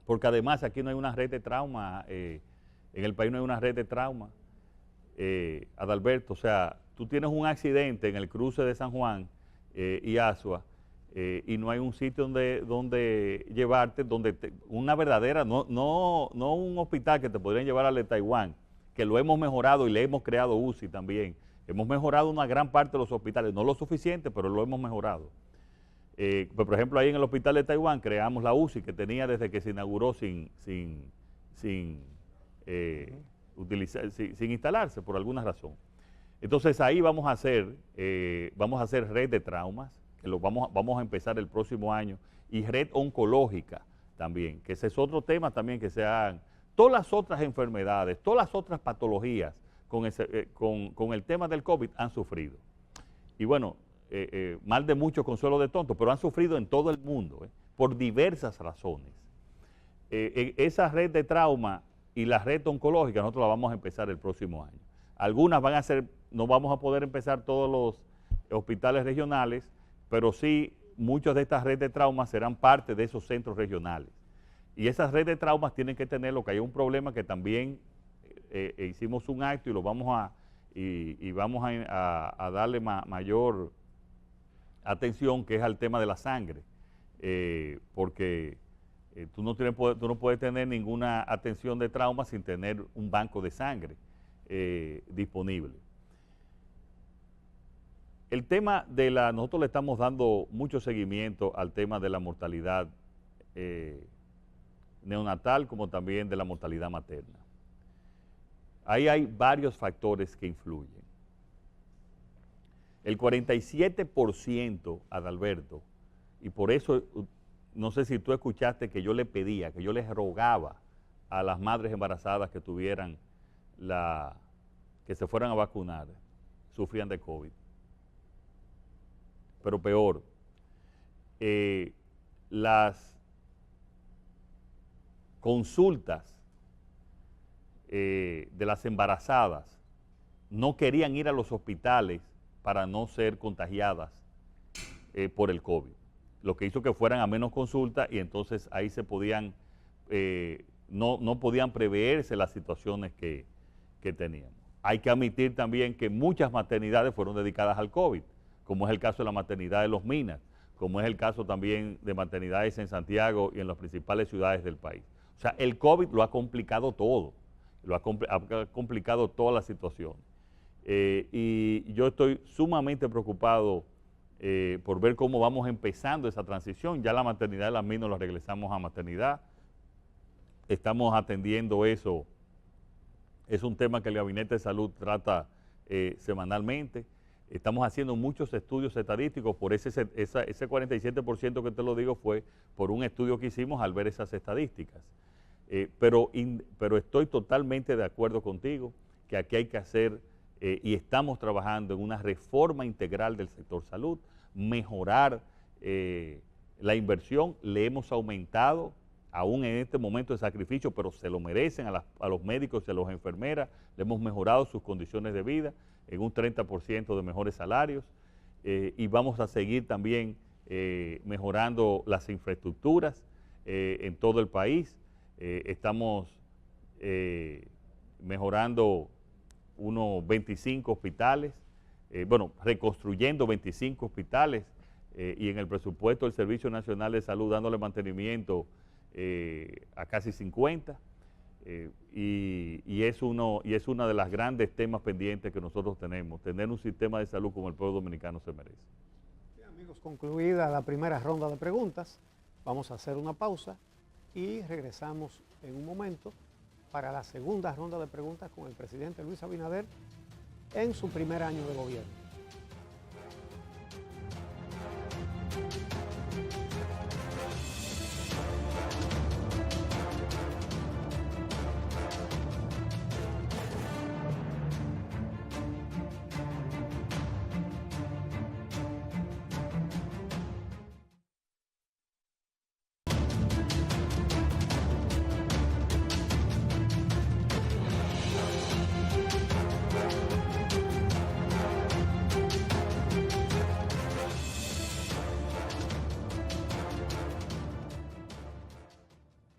porque además aquí no hay una red de trauma, en el país no hay una red de trauma, Adalberto, o sea, tú tienes un accidente en el cruce de San Juan y Asua, y no hay un sitio donde llevarte, una verdadera, no un hospital que te podrían llevar al de Taiwán, que lo hemos mejorado y le hemos creado UCI también. Hemos mejorado una gran parte de los hospitales, no lo suficiente, pero lo hemos mejorado. Pues, por ejemplo, ahí en el hospital de Taiwán creamos la UCI que tenía desde que se inauguró sin instalarse por alguna razón. Entonces ahí vamos a hacer red de traumas, que vamos a empezar el próximo año, y red oncológica también, que ese es otro tema también, que sean todas las otras enfermedades, todas las otras patologías con el tema del COVID han sufrido. Y bueno, mal de mucho, consuelo de tonto, pero han sufrido en todo el mundo, por diversas razones. Esa red de trauma y la red oncológica nosotros la vamos a empezar el próximo año. Algunas no vamos a poder empezar todos los hospitales regionales, pero sí muchas de estas redes de traumas serán parte de esos centros regionales. Y esas redes de traumas tienen que tener, lo que hay un problema que también hicimos un acto y lo vamos a darle mayor atención, que es al tema de la sangre, porque tú no puedes tener ninguna atención de trauma sin tener un banco de sangre disponible. El tema nosotros le estamos dando mucho seguimiento al tema de la mortalidad neonatal, como también de la mortalidad materna. Ahí hay varios factores que influyen. El 47%, Adalberto, y por eso, no sé si tú escuchaste que yo le pedía, que yo les rogaba a las madres embarazadas que que se fueran a vacunar, sufrían de COVID. Pero peor, las consultas de las embarazadas no querían ir a los hospitales para no ser contagiadas por el COVID, lo que hizo que fueran a menos consultas, y entonces ahí no podían preverse las situaciones que teníamos. Hay que admitir también que muchas maternidades fueron dedicadas al COVID, como es el caso de la maternidad de Los Minas, como es el caso también de maternidades en Santiago y en las principales ciudades del país. O sea, el COVID lo ha complicado todo, ha complicado toda la situación. Y yo estoy sumamente preocupado por ver cómo vamos empezando esa transición. Ya la maternidad de Las Minas la regresamos a maternidad. Estamos atendiendo eso. Es un tema que el Gabinete de Salud trata semanalmente. Estamos haciendo muchos estudios estadísticos, por ese 47% que te lo digo fue por un estudio que hicimos al ver esas estadísticas. Pero estoy totalmente de acuerdo contigo que aquí hay que hacer, y estamos trabajando en una reforma integral del sector salud, mejorar la inversión. Le hemos aumentado, aún en este momento de sacrificio, pero se lo merecen a los médicos y a las enfermeras. Le hemos mejorado sus condiciones de vida en un 30% de mejores salarios, y vamos a seguir también mejorando las infraestructuras en todo el país. Estamos mejorando unos 25 hospitales, reconstruyendo 25 hospitales, y en el presupuesto del Servicio Nacional de Salud dándole mantenimiento a casi 50, y es una de las grandes temas pendientes que nosotros tenemos, tener un sistema de salud como el pueblo dominicano se merece. Bien, amigos, concluida la primera ronda de preguntas, vamos a hacer una pausa y regresamos en un momento para la segunda ronda de preguntas con el presidente Luis Abinader en su primer año de gobierno.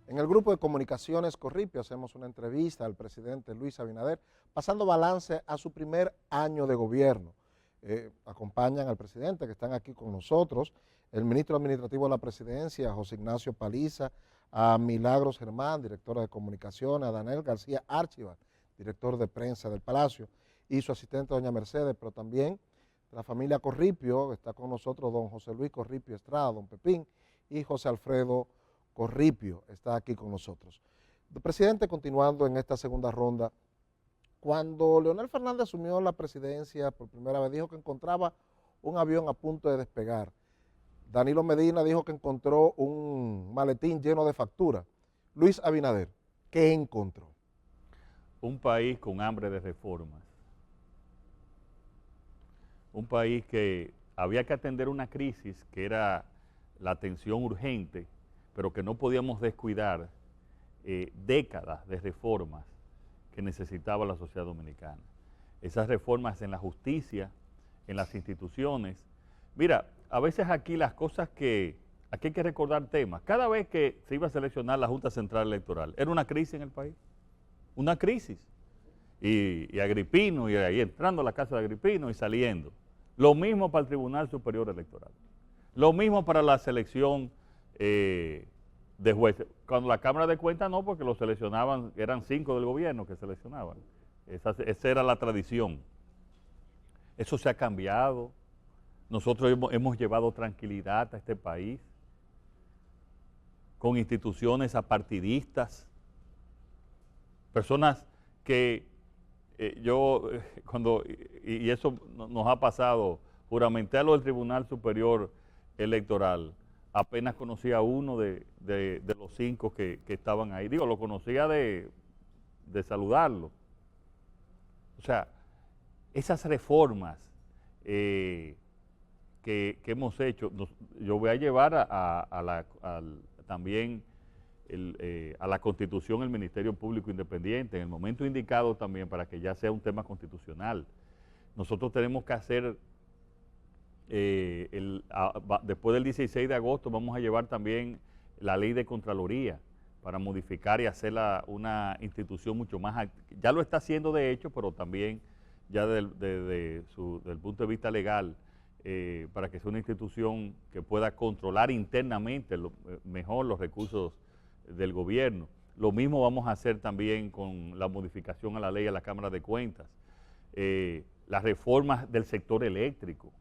En el grupo de comunicaciones Corripio hacemos una entrevista al presidente Luis Abinader, pasando balance a su primer año de gobierno. Acompañan al presidente, que están aquí con nosotros, el ministro administrativo de la presidencia, José Ignacio Paliza, a Milagros Germán, directora de comunicaciones, a Daniel García Archibar, director de prensa del Palacio, y su asistente doña Mercedes, pero también la familia Corripio, está con nosotros don José Luis Corripio Estrada, don Pepín, y José Alfredo Corripio está aquí con nosotros. Presidente, continuando en esta segunda ronda, cuando Leonel Fernández asumió la presidencia por primera vez, dijo que encontraba un avión a punto de despegar. Danilo Medina dijo que encontró un maletín lleno de facturas. Luis Abinader, ¿qué encontró? Un país con hambre de reformas. Un país que había que atender una crisis que era la atención urgente, pero que no podíamos descuidar décadas de reformas que necesitaba la sociedad dominicana. Esas reformas en la justicia, en las instituciones. Mira, a veces aquí las cosas aquí hay que recordar temas. Cada vez que se iba a seleccionar la Junta Central Electoral, era una crisis en el país. Una crisis. Y Agripino, y ahí entrando a la casa de Agripino y saliendo. Lo mismo para el Tribunal Superior Electoral. Lo mismo para la selección de jueces. Cuando la Cámara de Cuentas no, porque los seleccionaban, eran 5 del gobierno que seleccionaban. Esa era la tradición. Eso se ha cambiado. Nosotros hemos llevado tranquilidad a este país con instituciones apartidistas, personas que y eso nos ha pasado, juramenté a lo del Tribunal Superior Electoral, apenas conocía a uno de los 5 que estaban ahí. Digo, lo conocía de saludarlo. O sea, esas reformas que hemos hecho, yo voy a llevar también a la Constitución el Ministerio Público Independiente en el momento indicado también, para que ya sea un tema constitucional. Nosotros tenemos que hacer, después del 16 de agosto vamos a llevar también la ley de Contraloría para modificar y hacerla una institución mucho más, ya lo está haciendo de hecho, pero también ya del punto de vista legal, para que sea una institución que pueda controlar internamente mejor los recursos del gobierno. Lo mismo vamos a hacer también con la modificación a la ley de la Cámara de Cuentas, las reformas del sector eléctrico.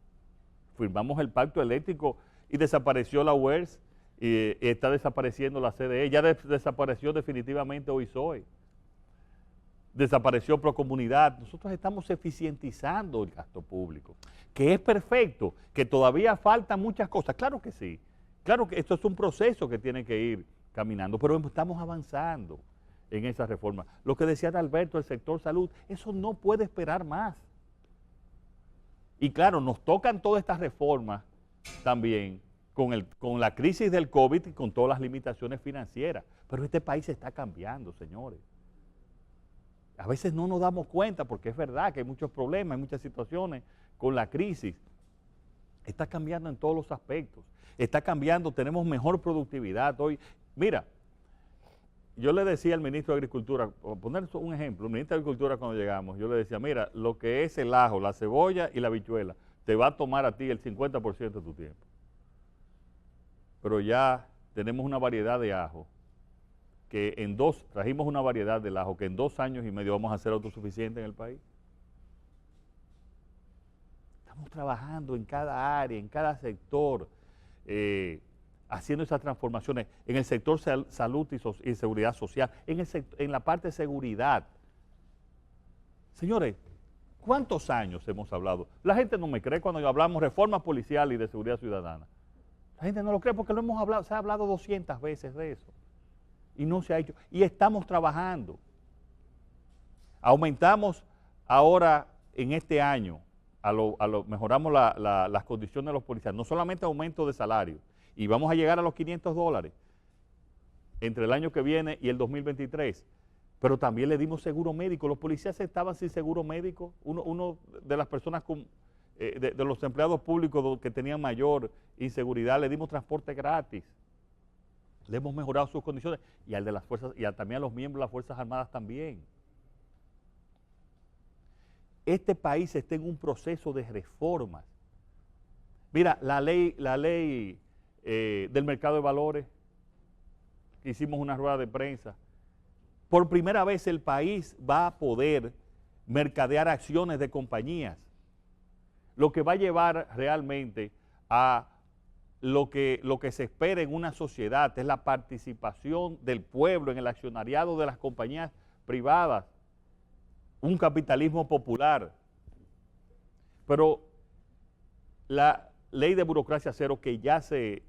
Firmamos el pacto eléctrico y desapareció la UERS y está desapareciendo la CDE, ya desapareció definitivamente OISOE. desapareció Procomunidad. Nosotros estamos eficientizando el gasto público, que es perfecto, que todavía faltan muchas cosas. Claro que sí, claro que esto es un proceso que tiene que ir caminando, pero estamos avanzando en esa reforma. Lo que decía Alberto, el sector salud, eso no puede esperar más. Y claro, nos tocan todas estas reformas también con la crisis del COVID y con todas las limitaciones financieras. Pero este país está cambiando, señores. A veces no nos damos cuenta porque es verdad que hay muchos problemas, hay muchas situaciones con la crisis. Está cambiando en todos los aspectos. Está cambiando, tenemos mejor productividad hoy. Mira, yo le decía al ministro de Agricultura, por poner un ejemplo, el ministro de Agricultura cuando llegamos, yo le decía, mira, lo que es el ajo, la cebolla y la habichuela, te va a tomar a ti el 50% de tu tiempo. Pero ya tenemos una variedad de ajo, que trajimos una variedad del ajo que en 2 años y medio vamos a ser autosuficientes en el país. Estamos trabajando en cada área, en cada sector, haciendo esas transformaciones en el sector salud y seguridad social, en la parte de seguridad. Señores, ¿cuántos años hemos hablado? La gente no me cree cuando hablamos reforma policial y de seguridad ciudadana. La gente no lo cree porque lo hemos hablado, se ha hablado 200 veces de eso y no se ha hecho. Y estamos trabajando. Aumentamos ahora en este año, mejoramos las condiciones de los policías, no solamente aumento de salario, y vamos a llegar a los $500 entre el año que viene y el 2023, pero también le dimos seguro médico. Los policías estaban sin seguro médico. Uno de las personas de los empleados públicos que tenían mayor inseguridad, le dimos transporte gratis, le hemos mejorado sus condiciones, y al de las fuerzas, y también a los miembros de las Fuerzas Armadas también. Este país está en un proceso de reformas. Mira, la ley del mercado de valores, hicimos una rueda de prensa. Por primera vez el país va a poder mercadear acciones de compañías, lo que va a llevar realmente a lo que se espera en una sociedad, es la participación del pueblo en el accionariado de las compañías privadas, un capitalismo popular. Pero la ley de burocracia cero que ya se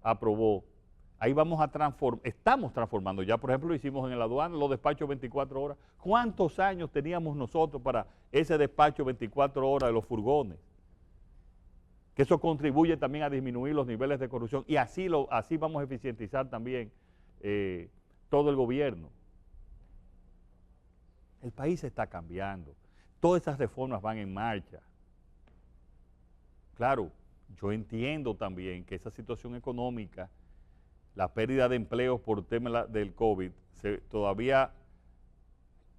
aprobó, ahí estamos transformando. Ya, por ejemplo, lo hicimos en la aduana, los despachos 24 horas. ¿Cuántos años teníamos nosotros para ese despacho 24 horas de los furgones? Que eso contribuye también a disminuir los niveles de corrupción, y así vamos a eficientizar también todo el gobierno. El país está cambiando. Todas esas reformas van en marcha. Claro, yo entiendo también que esa situación económica, la pérdida de empleos por tema del COVID, todavía,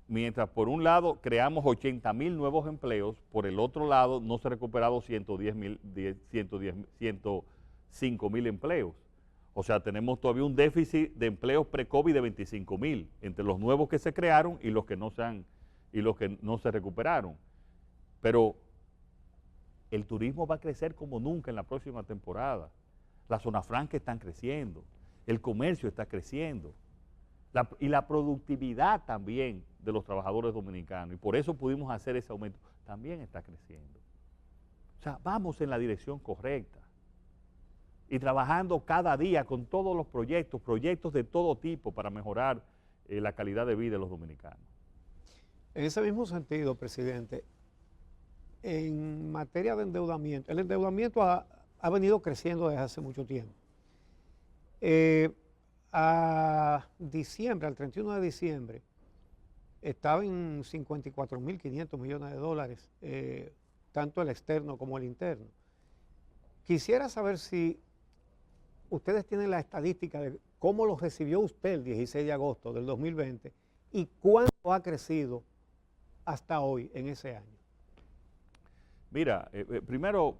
mientras por un lado creamos 80,000 nuevos empleos, por el otro lado no se han recuperado 105,000 empleos. O sea, tenemos todavía un déficit de empleos pre-COVID de 25,000, entre los nuevos que se crearon y los que no se recuperaron. Pero el turismo va a crecer como nunca en la próxima temporada. Las zonas francas están creciendo, el comercio está creciendo, y la productividad también de los trabajadores dominicanos, y por eso pudimos hacer ese aumento, también está creciendo. O sea, vamos en la dirección correcta y trabajando cada día con todos los proyectos de todo tipo para mejorar la calidad de vida de los dominicanos. En ese mismo sentido, presidente, en materia de endeudamiento, el endeudamiento ha venido creciendo desde hace mucho tiempo. A diciembre, al 31 de diciembre, estaba en 54.500 millones de dólares, tanto el externo como el interno. Quisiera saber si ustedes tienen la estadística de cómo lo recibió usted el 16 de agosto del 2020 y cuánto ha crecido hasta hoy en ese año. Mira, primero,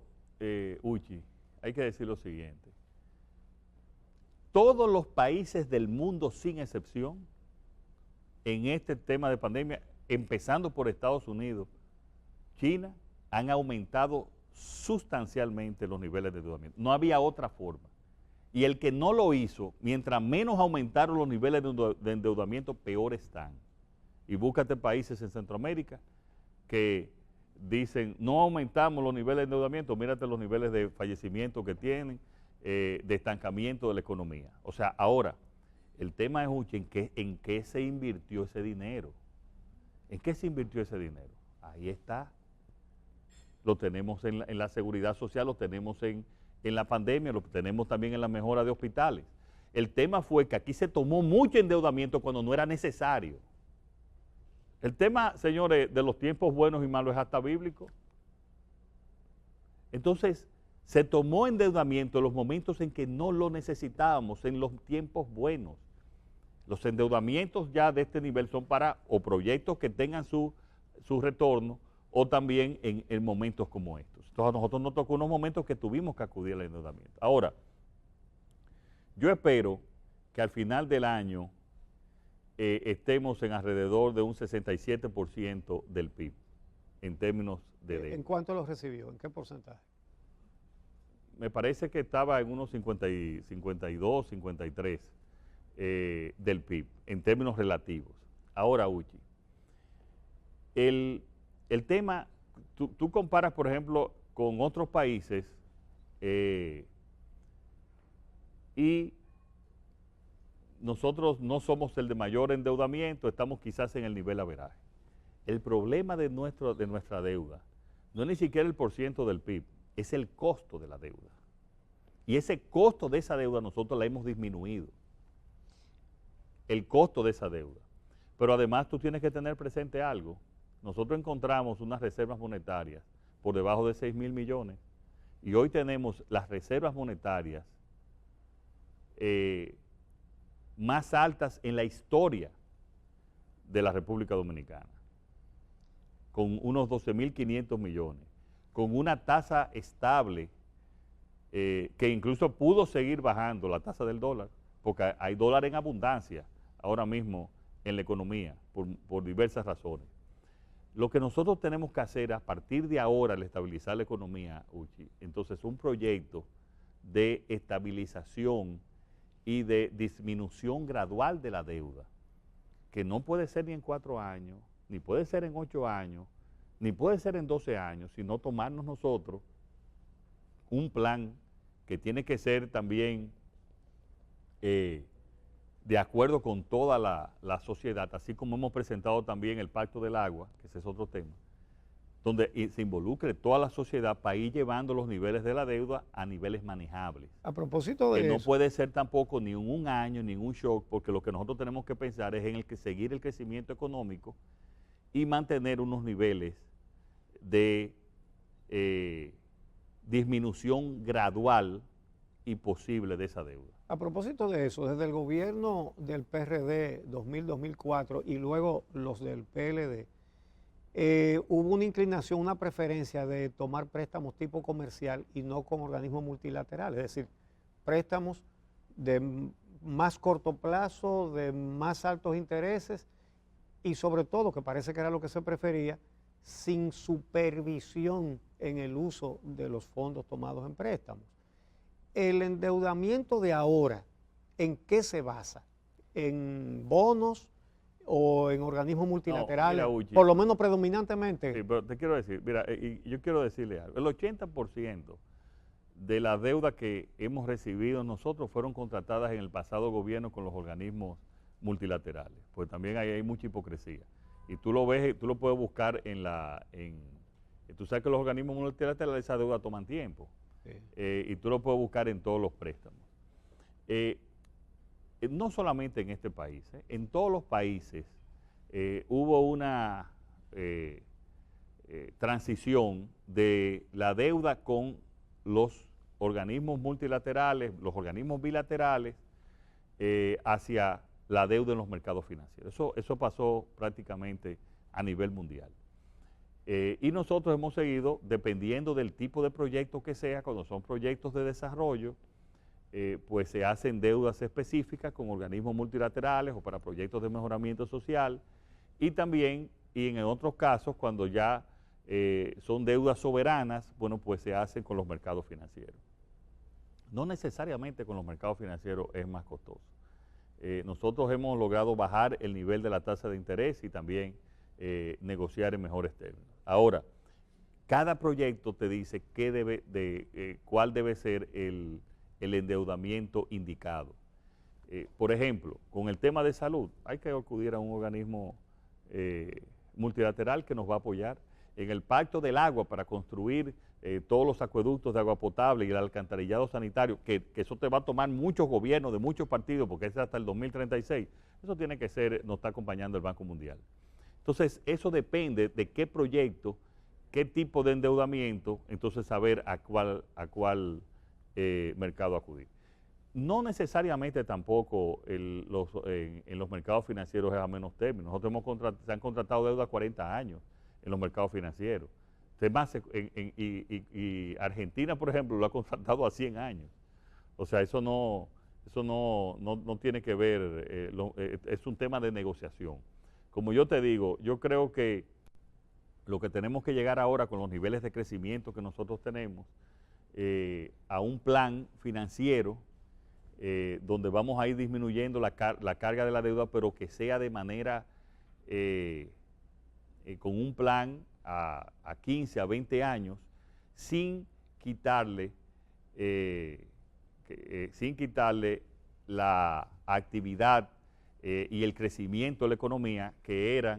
Uchi, hay que decir lo siguiente. Todos los países del mundo, sin excepción, en este tema de pandemia, empezando por Estados Unidos, China, han aumentado sustancialmente los niveles de endeudamiento. No había otra forma. Y el que no lo hizo, mientras menos aumentaron los niveles de endeudamiento, peor están. y búscate países en Centroamérica que dicen, no aumentamos los niveles de endeudamiento, mírate los niveles de fallecimiento que tienen, de estancamiento de la economía. O sea, ahora, el tema es, Uchi, ¿en qué se invirtió ese dinero? ¿En qué se invirtió ese dinero? Ahí está. Lo tenemos en la seguridad social, lo tenemos en la pandemia, lo tenemos también en la mejora de hospitales. El tema fue que aquí se tomó mucho endeudamiento cuando no era necesario. El tema, señores, de los tiempos buenos y malos es hasta bíblico. Entonces, se tomó endeudamiento en los momentos en que no lo necesitábamos, en los tiempos buenos. Los endeudamientos ya de este nivel son para o proyectos que tengan su retorno o también en momentos como estos. Entonces, a nosotros nos tocó unos momentos que tuvimos que acudir al endeudamiento. Ahora, yo espero que al final del año estemos en alrededor de un 67% del PIB en términos de deuda. ¿En cuánto lo recibió? ¿En qué porcentaje? Me parece que estaba en unos 52, 53 del PIB en términos relativos. Ahora, Uchi, el tema, tú comparas, por ejemplo, con otros países y nosotros no somos el de mayor endeudamiento, estamos quizás en el nivel averaje. El problema de nuestra deuda no es ni siquiera el % del PIB, es el costo de la deuda. Y ese costo de esa deuda nosotros la hemos disminuido. El costo de esa deuda. Pero además tú tienes que tener presente algo. Nosotros encontramos unas reservas monetarias por debajo de 6.000 millones y hoy tenemos las reservas monetarias más altas en la historia de la República Dominicana, con unos 12.500 millones, con una tasa estable que incluso pudo seguir bajando la tasa del dólar, porque hay dólar en abundancia ahora mismo en la economía, por diversas razones. Lo que nosotros tenemos que hacer a partir de ahora al estabilizar la economía, Uchi, entonces un proyecto de estabilización y de disminución gradual de la deuda, que no puede ser ni en 4 años, ni puede ser en 8 años, ni puede ser en 12 años, sino tomarnos nosotros un plan que tiene que ser también de acuerdo con toda la sociedad, así como hemos presentado también el Pacto del Agua, que ese es otro tema, donde se involucre toda la sociedad para ir llevando los niveles de la deuda a niveles manejables. A propósito de que no eso, puede ser tampoco ni un año, ni un shock, porque lo que nosotros tenemos que pensar es en seguir el crecimiento económico y mantener unos niveles de disminución gradual y posible de esa deuda. a propósito de eso, desde el gobierno del PRD 2000-2004 y luego los del PLD, hubo una inclinación, una preferencia de tomar préstamos tipo comercial y no con organismos multilaterales, es decir, préstamos de más corto plazo, de más altos intereses y sobre todo, que parece que era lo que se prefería, sin supervisión en el uso de los fondos tomados en préstamos. El endeudamiento de ahora, ¿en qué se basa? ¿En bonos o en organismos multilaterales? No, mira, Uchi, por lo menos predominantemente. Sí, pero te quiero decir, mira, y yo quiero decirle algo. El 80% de la deuda que hemos recibido nosotros fueron contratadas en el pasado gobierno con los organismos multilaterales, pues también hay mucha hipocresía. Y tú lo ves, tú lo puedes buscar tú sabes que los organismos multilaterales esa deuda toman tiempo. Sí. Y tú lo puedes buscar en todos los préstamos. No solamente en este país, en todos los países hubo una transición de la deuda con los organismos multilaterales, los organismos bilaterales, hacia la deuda en los mercados financieros. Eso pasó prácticamente a nivel mundial. Y nosotros hemos seguido, dependiendo del tipo de proyecto que sea, cuando son proyectos de desarrollo, pues se hacen deudas específicas con organismos multilaterales o para proyectos de mejoramiento social y también, y en otros casos, cuando ya son deudas soberanas, bueno, pues se hacen con los mercados financieros. No necesariamente con los mercados financieros es más costoso. nosotros hemos logrado bajar el nivel de la tasa de interés y también negociar en mejores términos. Ahora, cada proyecto te dice cuál debe ser el endeudamiento indicado. Por ejemplo, con el tema de salud, hay que acudir a un organismo multilateral que nos va a apoyar. En el Pacto del Agua para construir todos los acueductos de agua potable y el alcantarillado sanitario, que eso te va a tomar muchos gobiernos de muchos partidos, porque es hasta el 2036, eso tiene que ser, nos está acompañando el Banco Mundial. Entonces, eso depende de qué proyecto, qué tipo de endeudamiento, entonces saber a cuál mercado acudir. No necesariamente tampoco en los mercados financieros es a menos términos. Nosotros se han contratado deuda a 40 años en los mercados financieros. Y Argentina, por ejemplo, lo ha contratado a 100 años. O sea, eso no tiene que ver, es un tema de negociación. Como yo te digo, yo creo que lo que tenemos que llegar ahora con los niveles de crecimiento que nosotros tenemos, a un plan financiero donde vamos a ir disminuyendo la carga de la deuda, pero que sea de manera, con un plan a 15, a 20 años, sin quitarle la actividad y el crecimiento de la economía que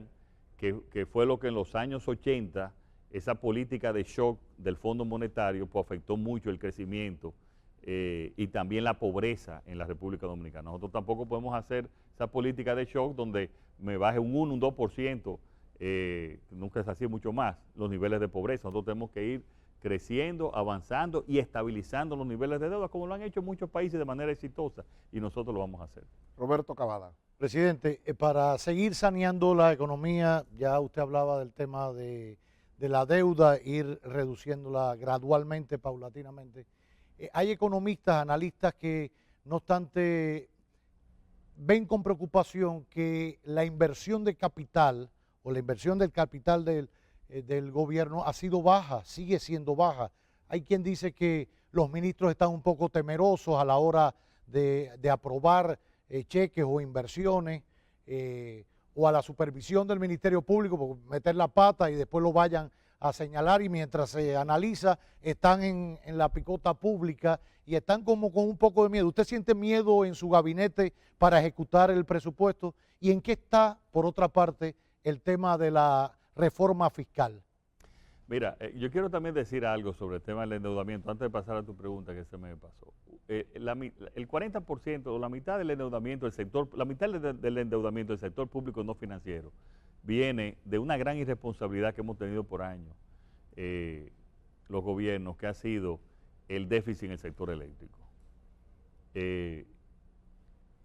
fue lo que en los años 80, esa política de shock del Fondo Monetario, pues afectó mucho el crecimiento y también la pobreza en la República Dominicana. Nosotros tampoco podemos hacer esa política de shock donde me baje un 1, un 2%, nunca es así, mucho más, los niveles de pobreza. Nosotros tenemos que ir creciendo, avanzando y estabilizando los niveles de deuda, como lo han hecho muchos países de manera exitosa, y nosotros lo vamos a hacer. Roberto Cavada. Presidente, para seguir saneando la economía, ya usted hablaba del tema de la deuda, ir reduciéndola gradualmente, paulatinamente. Hay economistas, analistas que, no obstante, ven con preocupación que la inversión de capital o la inversión del capital del gobierno ha sido baja, sigue siendo baja. Hay quien dice que los ministros están un poco temerosos a la hora de aprobar cheques o inversiones, o a la supervisión del Ministerio Público por meter la pata y después lo vayan a señalar, y mientras se analiza están en la picota pública y están como con un poco de miedo. ¿Usted siente miedo en su gabinete para ejecutar el presupuesto? ¿Y en qué está, por otra parte, el tema de la reforma fiscal? Mira, yo quiero también decir algo sobre el tema del endeudamiento, antes de pasar a tu pregunta que se me pasó. El 40% o la mitad del endeudamiento del sector, la mitad del endeudamiento del sector público no financiero viene de una gran irresponsabilidad que hemos tenido por años los gobiernos, que ha sido el déficit en el sector eléctrico.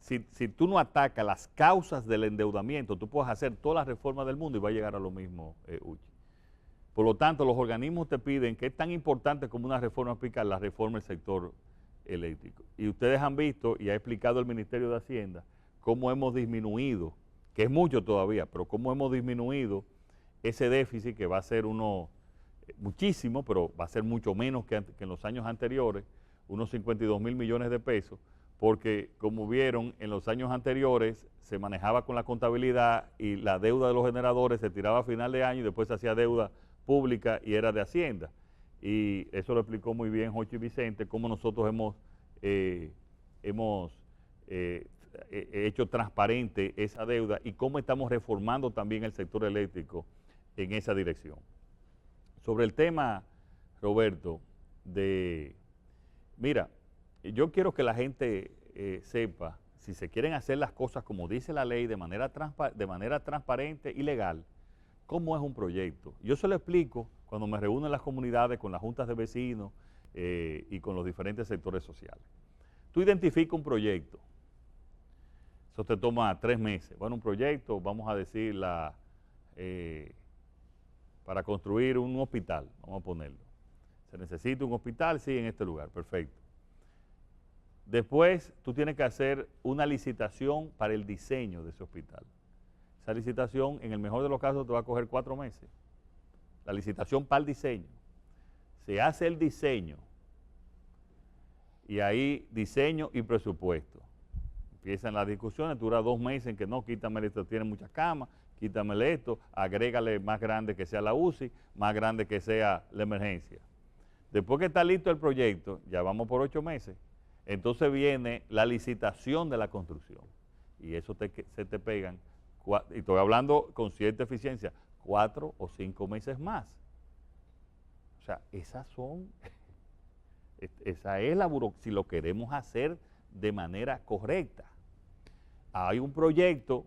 Si tú no atacas las causas del endeudamiento, tú puedes hacer todas las reformas del mundo y va a llegar a lo mismo, Uchi. Por lo tanto, los organismos te piden que es tan importante como una reforma fiscal, la reforma del sector eléctrico. Y ustedes han visto, y ha explicado el Ministerio de Hacienda, cómo hemos disminuido, que es mucho todavía, pero cómo hemos disminuido ese déficit, que va a ser muchísimo, pero va a ser mucho menos que en los años anteriores, unos 52.000 millones de pesos, porque como vieron, en los años anteriores se manejaba con la contabilidad y la deuda de los generadores se tiraba a final de año y después se hacía deuda pública y era de Hacienda. Y eso lo explicó muy bien Jochi Vicente, cómo nosotros hemos hecho transparente esa deuda y cómo estamos reformando también el sector eléctrico en esa dirección. Sobre el tema, Roberto, mira, yo quiero que la gente sepa, si se quieren hacer las cosas como dice la ley, de manera transparente y legal, cómo es un proyecto. Yo se lo explico cuando me reúno en las comunidades, con las juntas de vecinos y con los diferentes sectores sociales. Tú identificas un proyecto, eso te toma 3 meses. Bueno, un proyecto, vamos a decir, para construir un hospital, vamos a ponerlo. Se necesita un hospital, sí, en este lugar, perfecto. Después, tú tienes que hacer una licitación para el diseño de ese hospital. Esa licitación, en el mejor de los casos, te va a coger 4 meses. La licitación para el diseño. Se hace el diseño y ahí diseño y presupuesto. empiezan las discusiones, dura 2 meses en que no, quítame esto, tiene muchas camas, quítamele esto, agrégale más grande que sea la UCI, más grande que sea la emergencia. Después que está listo el proyecto, ya vamos por 8 meses, entonces viene la licitación de la construcción. Y eso se te pegan, y estoy hablando con cierta eficiencia, 4 o 5 meses más. O sea, esa es la burocracia, si lo queremos hacer de manera correcta. Hay un proyecto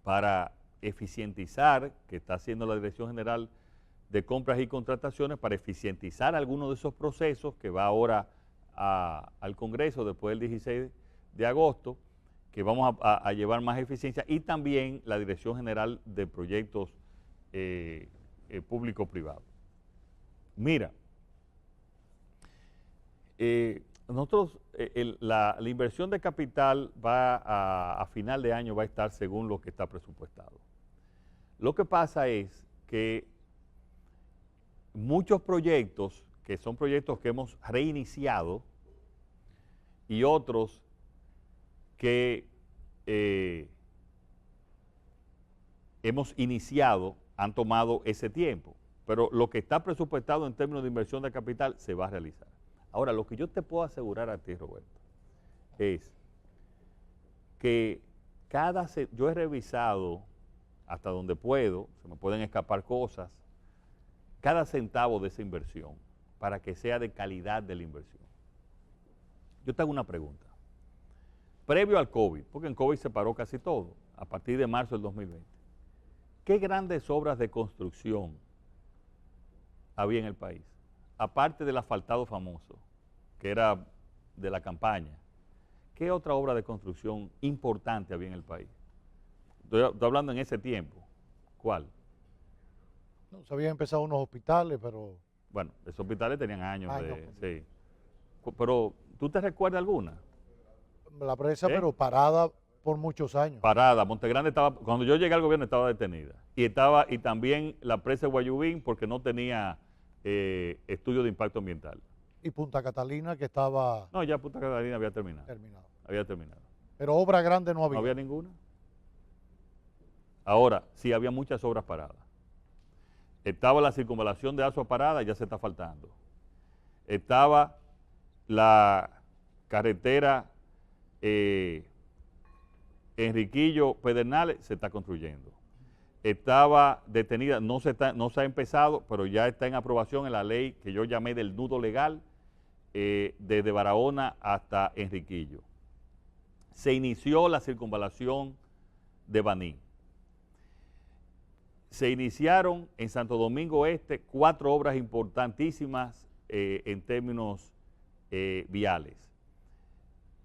para eficientizar, que está haciendo la Dirección General de Compras y Contrataciones, para eficientizar algunos de esos procesos, que va ahora al Congreso después del 16 de agosto, que vamos a llevar más eficiencia, y también la Dirección General de Proyectos Público-Privados. Mira, nosotros, la inversión de capital va a final de año va a estar según lo que está presupuestado. Lo que pasa es que muchos proyectos, que son proyectos que hemos reiniciado, y otros que hemos iniciado, han tomado ese tiempo. Pero lo que está presupuestado en términos de inversión de capital se va a realizar. Ahora, lo que yo te puedo asegurar a ti, Roberto, es que yo he revisado hasta donde puedo, se me pueden escapar cosas, cada centavo de esa inversión, para que sea de calidad de la inversión. Yo te hago una pregunta. Previo al COVID, porque en COVID se paró casi todo, a partir de marzo del 2020, ¿qué grandes obras de construcción había en el país? Aparte del asfaltado famoso, que era de la campaña, ¿qué otra obra de construcción importante había en el país? Estoy hablando en ese tiempo. ¿Cuál? No, se habían empezado unos hospitales, pero... Bueno, esos hospitales tenían años sí. Pero, ¿tú te recuerdas alguna? La presa, pero parada por muchos años. Parada. Montegrande estaba, cuando yo llegué al gobierno estaba detenida. Y también la presa de Guayubín, porque no tenía estudio de impacto ambiental. Y Punta Catalina, que estaba... No, ya Punta Catalina había terminado. Había terminado. Pero obra grande no había. No había ninguna. Ahora, sí había muchas obras paradas. Estaba la circunvalación de Azua parada, ya se está faltando. Estaba la carretera Enriquillo-Pedernales, se está construyendo. Estaba detenida, no se ha empezado, pero ya está en aprobación en la ley que yo llamé del nudo legal, desde Barahona hasta Enriquillo. Se inició la circunvalación de Baní. Se iniciaron en Santo Domingo Este 4 obras importantísimas en términos viales.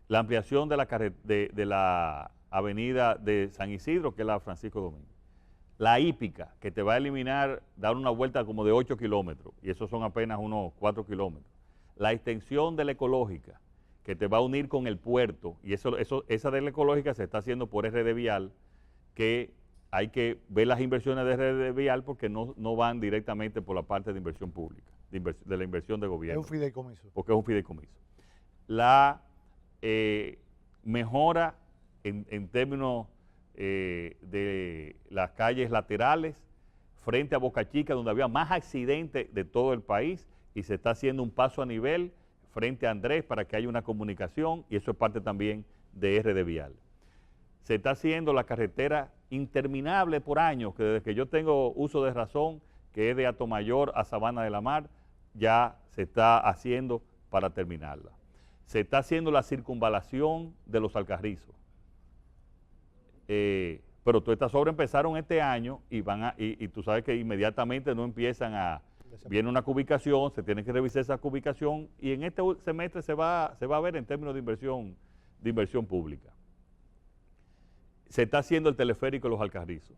La ampliación de la avenida de San Isidro, que es la Francisco Domingo. La hípica, que te va a eliminar, dar una vuelta como de 8 kilómetros, y esos son apenas unos 4 kilómetros. La extensión de la ecológica, que te va a unir con el puerto, y esa de la ecológica se está haciendo por RD Vial, que hay que ver las inversiones de RD Vial porque no van directamente por la parte de inversión pública, de la inversión de gobierno. Es un fideicomiso. Porque es un fideicomiso. La mejora en términos de las calles laterales frente a Boca Chica, donde había más accidentes de todo el país, y se está haciendo un paso a nivel frente a Andrés para que haya una comunicación, y eso es parte también de RD Vial. Se está haciendo la carretera interminable por años, que desde que yo tengo uso de razón, que es de Atomayor a Sabana de la Mar, ya se está haciendo para terminarla. Se está haciendo la circunvalación de los Alcarrizos. Pero todas estas obras empezaron este año y tú sabes que inmediatamente no empiezan viene una cubicación, se tiene que revisar esa cubicación, y en este semestre se va a ver en términos de inversión pública. Se está haciendo el teleférico de los Alcarrizos.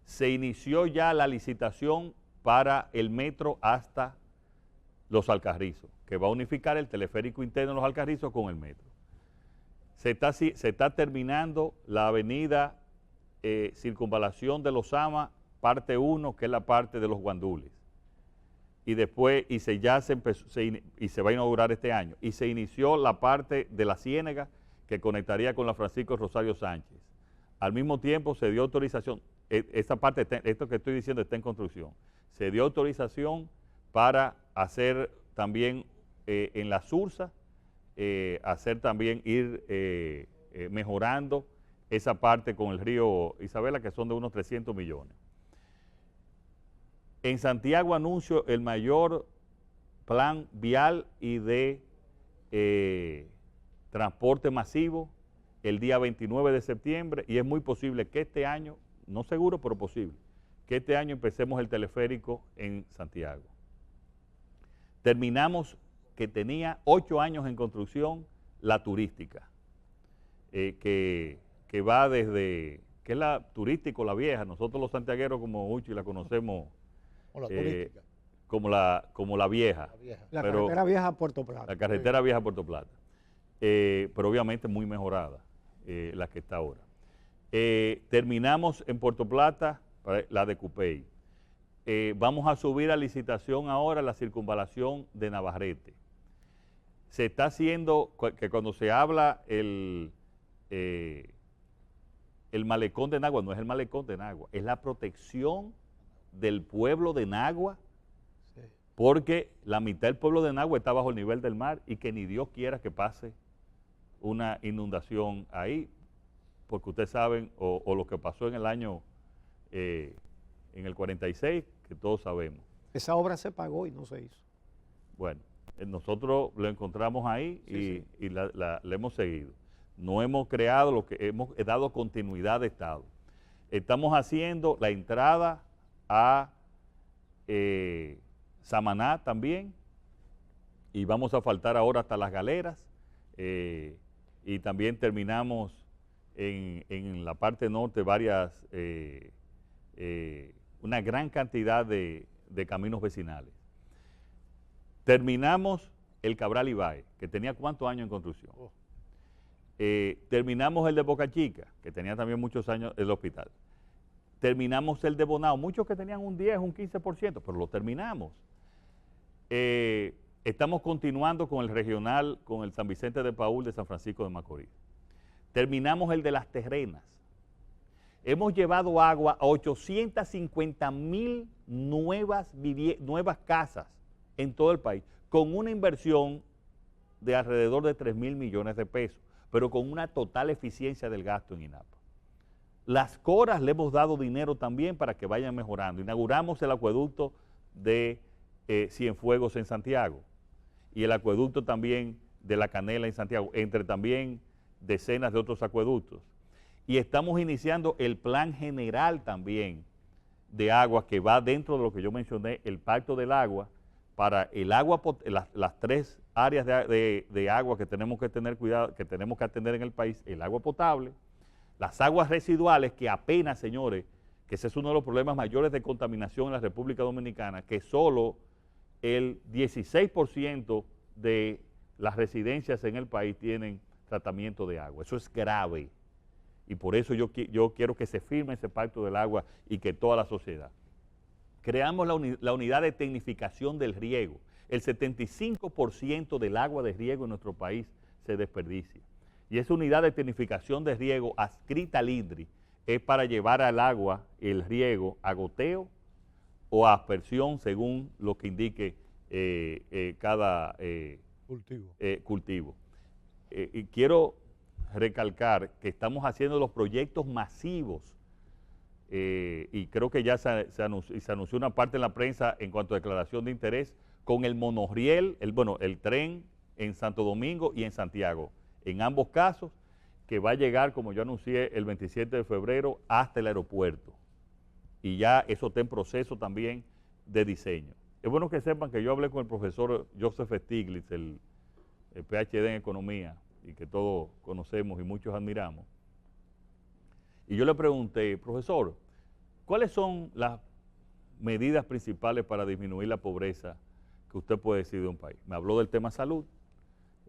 Se inició ya la licitación para el metro hasta los Alcarrizos, que va a unificar el teleférico interno de los Alcarrizos con el metro. Se está terminando la avenida Circunvalación de los Ama, parte 1, que es la parte de los Guandules. Y después, se va a inaugurar este año. Y se inició la parte de la Ciénega, que conectaría con la Francisco Rosario Sánchez. Al mismo tiempo se dio autorización, esta parte, esto que estoy diciendo está en construcción, se dio autorización para hacer también en la Sursa, hacer también ir mejorando esa parte con el río Isabela, que son de unos 300 millones. En Santiago anuncio el mayor plan vial y de transporte masivo el día 29 de septiembre, y es muy posible que este año, no seguro, pero posible, que este año empecemos el teleférico en Santiago. Terminamos, que tenía 8 años en construcción, la turística, que va desde, que es la turística o la vieja, nosotros los santiagueros como Uchi la conocemos como la vieja. La carretera vieja a Puerto Plata. La carretera vieja a Puerto Plata. Pero obviamente muy mejorada la que está ahora. Terminamos en Puerto Plata la de Cupey. Vamos a subir a licitación ahora la circunvalación de Navarrete. Se está haciendo, que cuando se habla el malecón de Nagua, no es el malecón de Nagua, es la protección del pueblo de Nagua, porque la mitad del pueblo de Nagua está bajo el nivel del mar y que ni Dios quiera que pase una inundación ahí, porque ustedes saben, o lo que pasó en el año, en el 46, que todos sabemos. Esa obra se pagó y no se hizo. Bueno, nosotros lo encontramos ahí y la hemos seguido. No hemos creado lo que hemos dado continuidad de Estado. Estamos haciendo la entrada a Samaná también, y vamos a faltar ahora hasta Las Galeras, y también terminamos en la parte norte una gran cantidad de caminos vecinales. Terminamos el Cabral Ibáez, que tenía ¿cuántos años en construcción? Terminamos el de Boca Chica, que tenía también muchos años el hospital. Terminamos el de Bonao, muchos que tenían un 10, un 15%, pero lo terminamos. Estamos continuando con el regional, con el San Vicente de Paúl de San Francisco de Macorís. Terminamos el de Las Terrenas. Hemos llevado agua a 850,000 nuevas casas en todo el país, con una inversión de alrededor de 3,000 millones de pesos, pero con una total eficiencia del gasto en INAPA. Las Coras le hemos dado dinero también para que vayan mejorando. Inauguramos el acueducto de Cienfuegos en Santiago y el acueducto también de La Canela en Santiago, entre también decenas de otros acueductos. Y estamos iniciando el plan general también de agua que va dentro de lo que yo mencioné, el Pacto del Agua, para el agua, las 3 áreas de agua que tenemos que tener cuidado, que tenemos que atender en el país: el agua potable, las aguas residuales, que apenas, señores, que ese es uno de los problemas mayores de contaminación en la República Dominicana, que solo el 16% de las residencias en el país tienen tratamiento de agua. Eso es grave. Y por eso yo quiero que se firme ese Pacto del Agua y que toda la sociedad. Creamos la unidad de tecnificación del riego. El 75% del agua de riego en nuestro país se desperdicia. Y esa unidad de tecnificación de riego adscrita al INDRI es para llevar al agua el riego a goteo o a aspersión según lo que indique cada cultivo. Y quiero recalcar que estamos haciendo los proyectos masivos y creo que ya se anunció una parte en la prensa en cuanto a declaración de interés con el monorriel, el tren en Santo Domingo y en Santiago. En ambos casos, que va a llegar, como yo anuncié, el 27 de febrero hasta el aeropuerto. Y ya eso está en proceso también de diseño. Es bueno que sepan que yo hablé con el profesor Joseph Stiglitz, el PhD en Economía, y que todos conocemos y muchos admiramos. Y yo le pregunté: profesor, ¿cuáles son las medidas principales para disminuir la pobreza que usted puede decir de un país? Me habló del tema salud,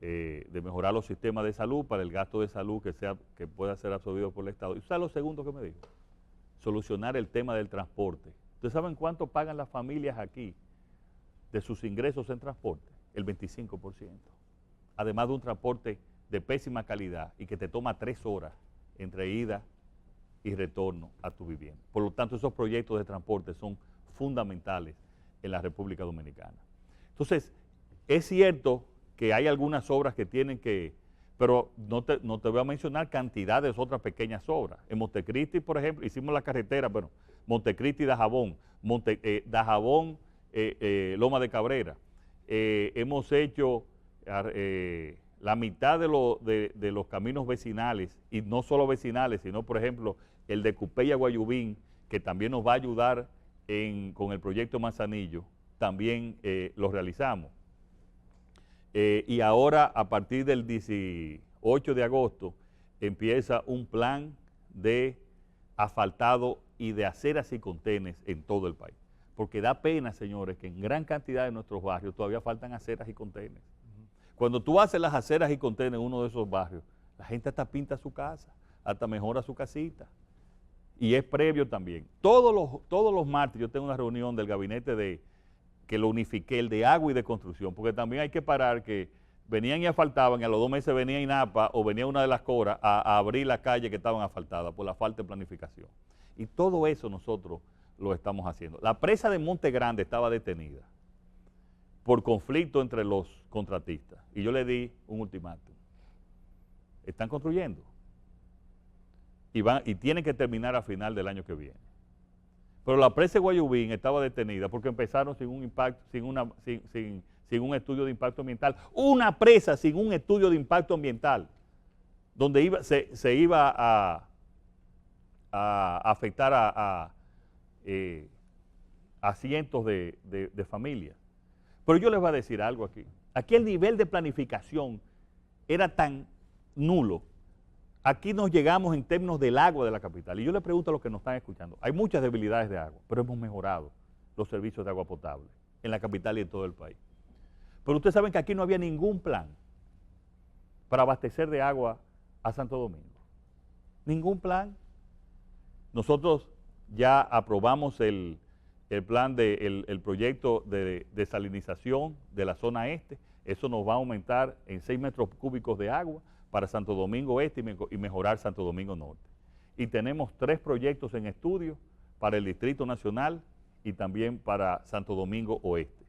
de mejorar los sistemas de salud para el gasto de salud que pueda ser absorbido por el Estado. ¿Y sabe lo segundo que me dijo? Solucionar el tema del transporte. ¿Ustedes saben cuánto pagan las familias aquí de sus ingresos en transporte? El 25%. Además de un transporte de pésima calidad y que te toma 3 horas entre ida y retorno a tu vivienda. Por lo tanto, esos proyectos de transporte son fundamentales en la República Dominicana. Entonces, es cierto que hay algunas obras que tienen que, pero no te voy a mencionar cantidad de otras pequeñas obras. En Montecristi, por ejemplo, hicimos la carretera, bueno, Montecristi-Dajabón, Dajabón, Loma de Cabrera. Hemos hecho la mitad de los caminos vecinales, y no solo vecinales, sino, por ejemplo, el de Cupey a Guayubín, que también nos va a ayudar con el proyecto Manzanillo, también lo realizamos. Y ahora, a partir del 18 de agosto, empieza un plan de asfaltado y de aceras y contenes en todo el país. Porque da pena, señores, que en gran cantidad de nuestros barrios todavía faltan aceras y contenes. Cuando tú haces las aceras y contenes en uno de esos barrios, la gente hasta pinta su casa, hasta mejora su casita. Y es previo también. Todos los martes yo tengo una reunión del gabinete que lo unifiqué, el de agua y de construcción, porque también hay que parar que venían y asfaltaban y a los 2 meses venía INAPA o venía una de las coras a abrir las calles que estaban asfaltadas por la falta de planificación. Y todo eso nosotros lo estamos haciendo. La presa de Monte Grande estaba detenida por conflicto entre los contratistas y yo le di un ultimátum. Están construyendo y tienen que terminar a final del año que viene. Pero la presa de Guayubín estaba detenida porque empezaron sin un impacto, sin un estudio de impacto ambiental. Una presa sin un estudio de impacto ambiental, donde se iba a afectar a cientos de familias. Pero yo les voy a decir algo aquí. Aquí el nivel de planificación era tan nulo. Aquí nos llegamos en términos del agua de la capital. Y yo les pregunto a los que nos están escuchando, hay muchas debilidades de agua, pero hemos mejorado los servicios de agua potable en la capital y en todo el país. Pero ustedes saben que aquí no había ningún plan para abastecer de agua a Santo Domingo. Ningún plan. Nosotros ya aprobamos el plan el proyecto de desalinización de la zona este. Eso nos va a aumentar en 6 metros cúbicos de agua para Santo Domingo Este y mejorar Santo Domingo Norte. Y tenemos 3 proyectos en estudio para el Distrito Nacional y también para Santo Domingo Oeste,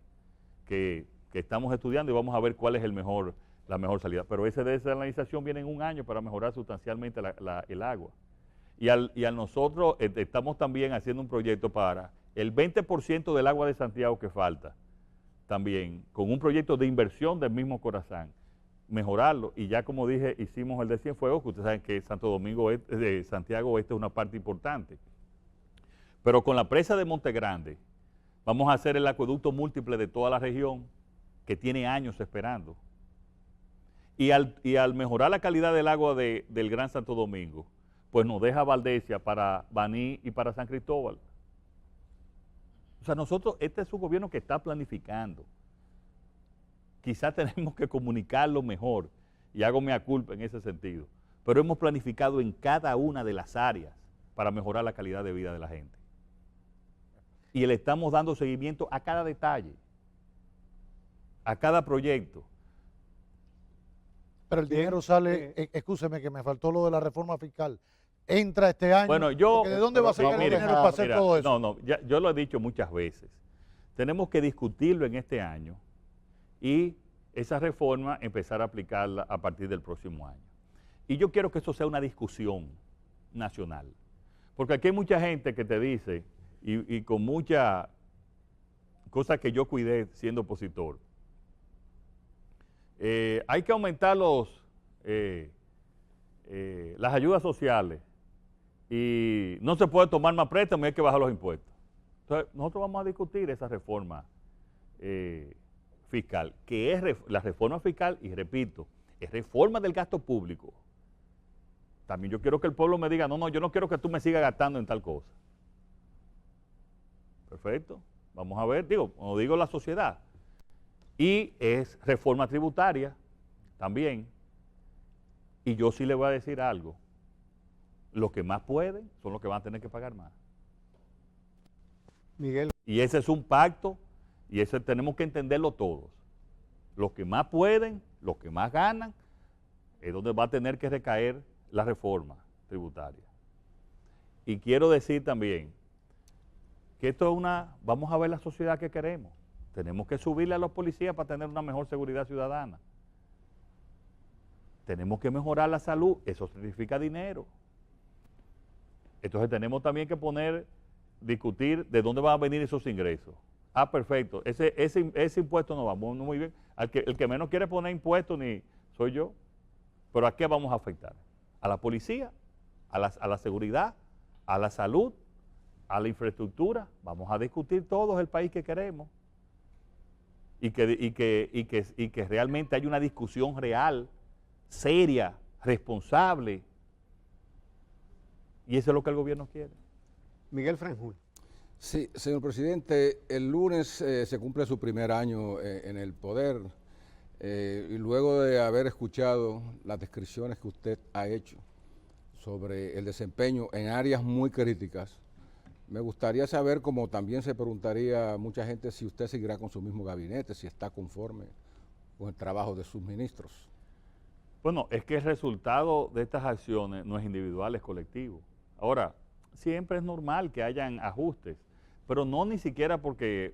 que estamos estudiando y vamos a ver cuál es la mejor salida. Pero esa desalinización viene en un año para mejorar sustancialmente el agua. Y al nosotros estamos también haciendo un proyecto para el 20% del agua de Santiago que falta, también con un proyecto de inversión del mismo Corazán, mejorarlo. Y ya como dije, hicimos el de Cienfuegos, que ustedes saben que de Santiago Oeste es una parte importante. Pero con la presa de Monte Grande vamos a hacer el acueducto múltiple de toda la región, que tiene años esperando. Y al mejorar la calidad del agua del Gran Santo Domingo, pues nos deja Valdesia para Baní y para San Cristóbal. O sea, este es un gobierno que está planificando. Quizás tenemos que comunicarlo mejor, y hago mea culpa en ese sentido, pero hemos planificado en cada una de las áreas para mejorar la calidad de vida de la gente. Y le estamos dando seguimiento a cada detalle, a cada proyecto. Pero el dinero sale, excúseme que me faltó lo de la reforma fiscal, entra este año. Bueno, ¿de dónde va a sacar el dinero para hacer todo eso? Yo lo he dicho muchas veces. Tenemos que discutirlo en este año y esa reforma empezar a aplicarla a partir del próximo año. Y yo quiero que eso sea una discusión nacional. Porque aquí hay mucha gente que te dice, y con mucha cosa que yo cuidé siendo opositor, hay que aumentar las ayudas sociales y no se puede tomar más préstamos y hay que bajar los impuestos. Entonces, nosotros vamos a discutir esa reforma fiscal, que es la reforma fiscal, y repito, es reforma del gasto público. También yo quiero que el pueblo me diga, no, yo no quiero que tú me sigas gastando en tal cosa. Perfecto, vamos a ver, como digo, la sociedad. Y es reforma tributaria también. Y yo sí le voy a decir algo. Los que más pueden son los que van a tener que pagar más. Miguel. Y ese es un pacto, y ese tenemos que entenderlo todos. Los que más pueden, los que más ganan, es donde va a tener que recaer la reforma tributaria. Y quiero decir también que esto es vamos a ver la sociedad que queremos. Tenemos que subirle a los policías para tener una mejor seguridad ciudadana. Tenemos que mejorar la salud, eso significa dinero. Entonces tenemos también que discutir de dónde van a venir esos ingresos. Ah, perfecto, ese impuesto no va muy bien. El que menos quiere poner impuestos soy yo. Pero ¿a qué vamos a afectar? ¿A la policía? ¿A la seguridad? ¿A la salud? ¿A la infraestructura? Vamos a discutir todos el país que queremos. Y que realmente haya una discusión real, seria, responsable. Y eso es lo que el gobierno quiere. Miguel Franjul. Sí, señor presidente, el lunes se cumple su primer año en el poder y luego de haber escuchado las descripciones que usted ha hecho sobre el desempeño en áreas muy críticas, me gustaría saber, como también se preguntaría a mucha gente, si usted seguirá con su mismo gabinete, si está conforme con el trabajo de sus ministros. Bueno, es que el resultado de estas acciones no es individual, es colectivo. Ahora, siempre es normal que hayan ajustes, pero no ni siquiera porque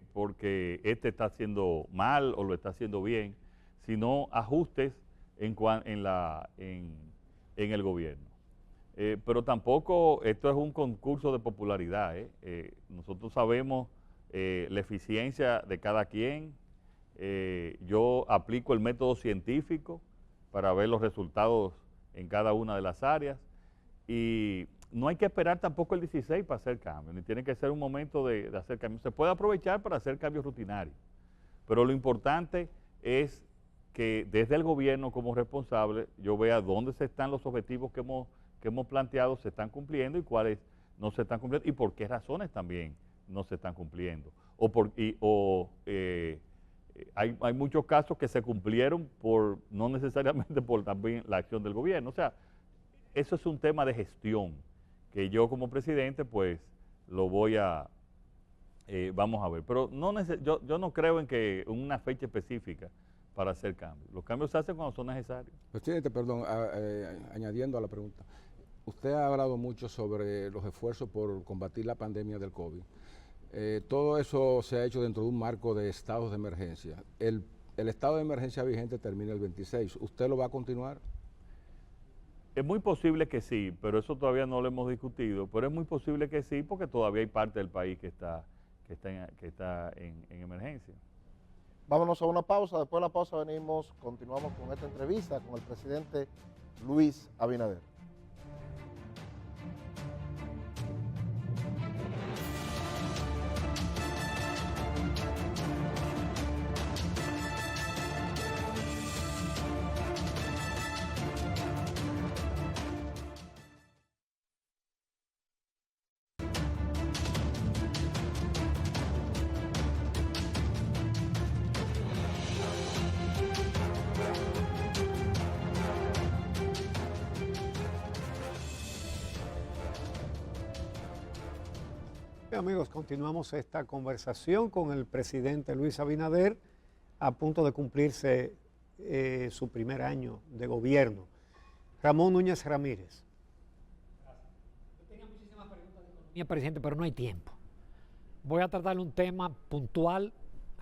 este está haciendo mal o lo está haciendo bien, sino ajustes en el gobierno. Pero tampoco esto es un concurso de popularidad. Nosotros sabemos la eficiencia de cada quien. Yo aplico el método científico para ver los resultados en cada una de las áreas y no hay que esperar tampoco el 16 para hacer cambios, ni tiene que ser un momento de hacer cambios. Se puede aprovechar para hacer cambios rutinarios, pero lo importante es que desde el gobierno como responsable yo vea dónde están los objetivos que hemos planteado, se están cumpliendo y cuáles no se están cumpliendo y por qué razones también no se están cumpliendo. Hay muchos casos que se cumplieron no necesariamente por también la acción del gobierno. O sea, eso es un tema de gestión que yo como presidente pues lo vamos a ver. Pero yo no creo en que una fecha específica para hacer cambios. Los cambios se hacen cuando son necesarios. Presidente, perdón, añadiendo a la pregunta, usted ha hablado mucho sobre los esfuerzos por combatir la pandemia del COVID. Todo eso se ha hecho dentro de un marco de estados de emergencia. El estado de emergencia vigente termina el 26. ¿Usted lo va a continuar? Es muy posible que sí, pero eso todavía no lo hemos discutido, pero es muy posible que sí porque todavía hay parte del país que está en emergencia. Vámonos a una pausa, después de la pausa continuamos con esta entrevista con el presidente Luis Abinader. Amigos, continuamos esta conversación con el presidente Luis Abinader a punto de cumplirse su primer año de gobierno. Ramón Núñez Ramírez. Yo tenía muchísimas preguntas de economía, presidente, pero no hay tiempo. Voy a tratar un tema puntual,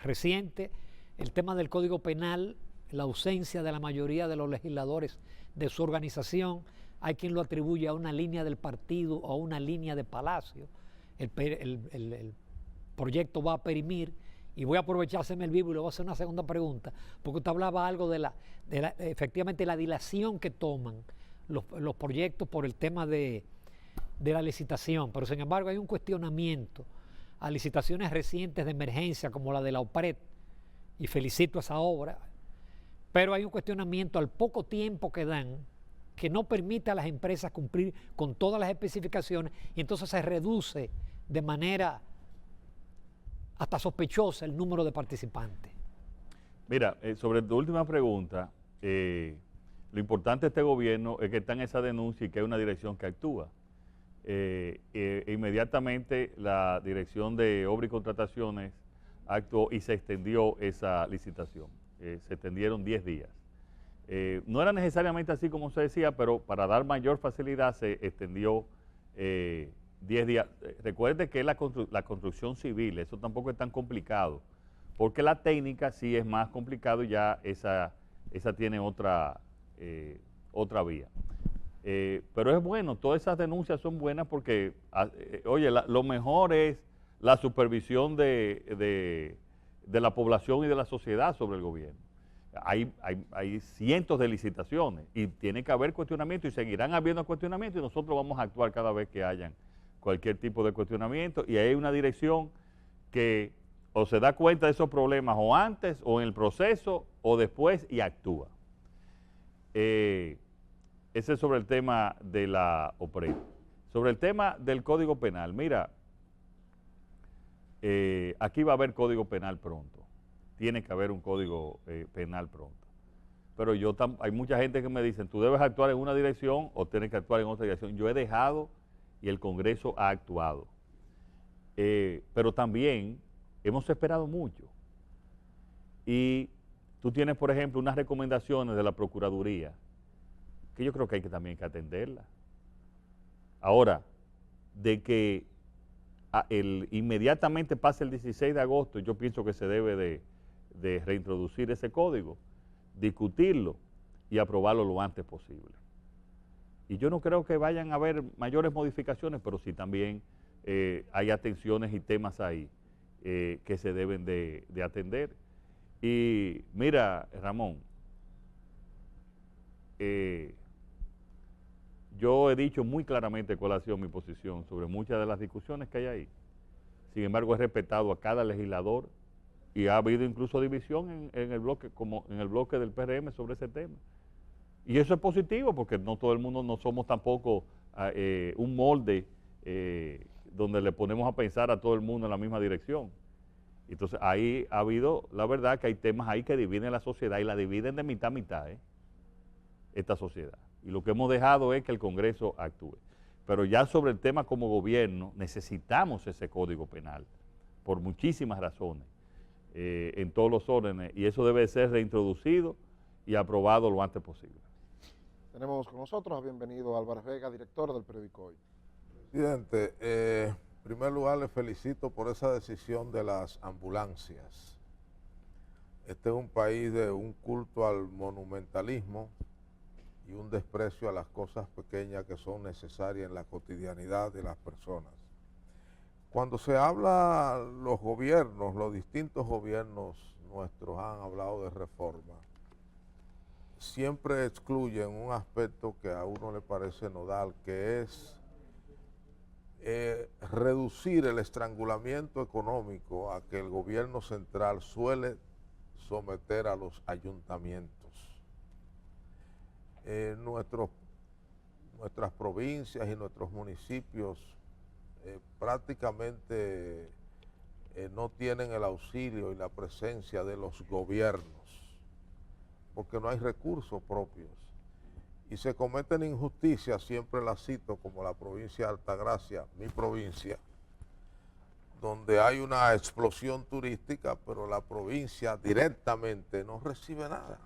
reciente, el tema del Código Penal, la ausencia de la mayoría de los legisladores de su organización. Hay quien lo atribuye a una línea del partido o a una línea de Palacio. El proyecto va a perimir y voy a aprovechárseme el vivo y le voy a hacer una segunda pregunta, porque usted hablaba algo de efectivamente la dilación que toman los proyectos por el tema de la licitación, pero sin embargo hay un cuestionamiento a licitaciones recientes de emergencia como la de la OPRED, y felicito esa obra, pero hay un cuestionamiento al poco tiempo que dan que no permite a las empresas cumplir con todas las especificaciones y entonces se reduce de manera hasta sospechosa el número de participantes. Mira, sobre tu última pregunta, lo importante de este gobierno es que está en esa denuncia y que hay una dirección que actúa. Inmediatamente la Dirección de Obras y Contrataciones actuó y se extendió esa licitación. Se extendieron 10 días. No era necesariamente así como se decía, pero para dar mayor facilidad se extendió 10 días. Recuerde que la construcción civil, eso tampoco es tan complicado, porque la técnica sí es más complicado y ya esa tiene otra vía. Pero es bueno, todas esas denuncias son buenas porque, oye, lo mejor es la supervisión de la población y de la sociedad sobre el gobierno. Hay cientos de licitaciones y tiene que haber cuestionamiento y seguirán habiendo cuestionamientos y nosotros vamos a actuar cada vez que hayan cualquier tipo de cuestionamiento y hay una dirección que o se da cuenta de esos problemas o antes o en el proceso o después y actúa. Ese es sobre el tema de la OPRED. Sobre el tema del Código Penal, mira, aquí va a haber Código Penal pronto. Tiene que haber un Código Penal pronto. Pero hay mucha gente que me dicen, tú debes actuar en una dirección o tienes que actuar en otra dirección. Yo he dejado y el Congreso ha actuado. Pero también hemos esperado mucho. Y tú tienes, por ejemplo, unas recomendaciones de la Procuraduría que yo creo que hay que también que atenderlas. Ahora, de que inmediatamente pase el 16 de agosto, yo pienso que se debe de reintroducir ese código, discutirlo y aprobarlo lo antes posible. Y yo no creo que vayan a haber mayores modificaciones, pero sí también hay atenciones y temas ahí que se deben de atender. Y mira, Ramón, yo he dicho muy claramente cuál ha sido mi posición sobre muchas de las discusiones que hay ahí. Sin embargo, he respetado a cada legislador y ha habido incluso división en el bloque, como en el bloque del PRM sobre ese tema. Y eso es positivo porque no todo el mundo, no somos tampoco un molde donde le ponemos a pensar a todo el mundo en la misma dirección. Entonces ahí ha habido, la verdad que hay temas ahí que dividen la sociedad y la dividen de mitad a mitad, esta sociedad. Y lo que hemos dejado es que el Congreso actúe. Pero ya sobre el tema como gobierno, necesitamos ese Código Penal, por muchísimas razones, en todos los órdenes, y eso debe ser reintroducido y aprobado lo antes posible. Tenemos con nosotros a bienvenido Álvarez Vega, director del periódico Hoy. Presidente, en primer lugar le felicito por esa decisión de las ambulancias. Este es un país de un culto al monumentalismo y un desprecio a las cosas pequeñas que son necesarias en la cotidianidad de las personas. Cuando se habla, los gobiernos, los distintos gobiernos nuestros han hablado de reforma, siempre excluyen un aspecto que a uno le parece nodal, que es reducir el estrangulamiento económico a que el gobierno central suele someter a los ayuntamientos. Nuestras provincias y nuestros municipios prácticamente no tienen el auxilio y la presencia de los gobiernos, porque no hay recursos propios. Y se cometen injusticias, siempre las cito, como la provincia de Altagracia, mi provincia, donde hay una explosión turística, pero la provincia directamente no recibe nada.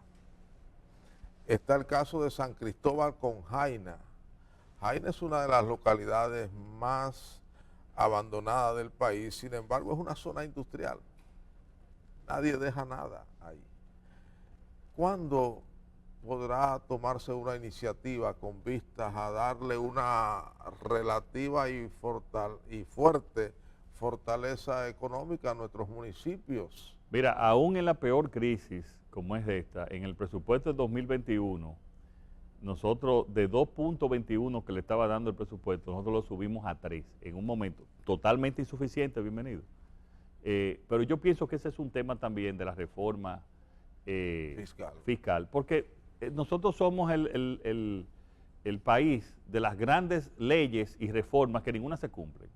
Está el caso de San Cristóbal con Jaina. Jaina es una de las localidades más abandonadas del país, sin embargo es una zona industrial. Nadie deja nada ahí. ¿Cuándo podrá tomarse una iniciativa con vistas a darle una relativa y fuerte fortaleza económica a nuestros municipios? Mira, aún en la peor crisis como es esta, en el presupuesto de 2021, nosotros de 2.21 que le estaba dando el presupuesto, nosotros lo subimos a 3 en un momento, totalmente insuficiente, bienvenido. Pero yo pienso que ese es un tema también de la reforma fiscal, porque nosotros somos el país de las grandes leyes y reformas que ninguna se cumple.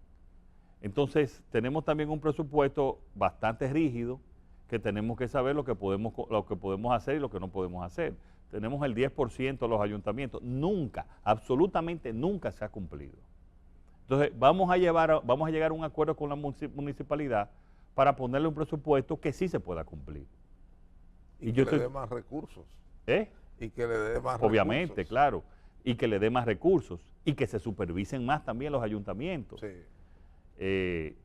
Entonces tenemos también un presupuesto bastante rígido, que tenemos que saber lo que podemos hacer y lo que no podemos hacer. Tenemos el 10% de los ayuntamientos. Nunca, absolutamente nunca se ha cumplido. Entonces vamos a llegar a un acuerdo con la municipalidad para ponerle un presupuesto que sí se pueda cumplir. Y que le dé más recursos. Y que le dé más obviamente, recursos. claro, y que le dé más recursos y que se supervisen más también los ayuntamientos. Sí.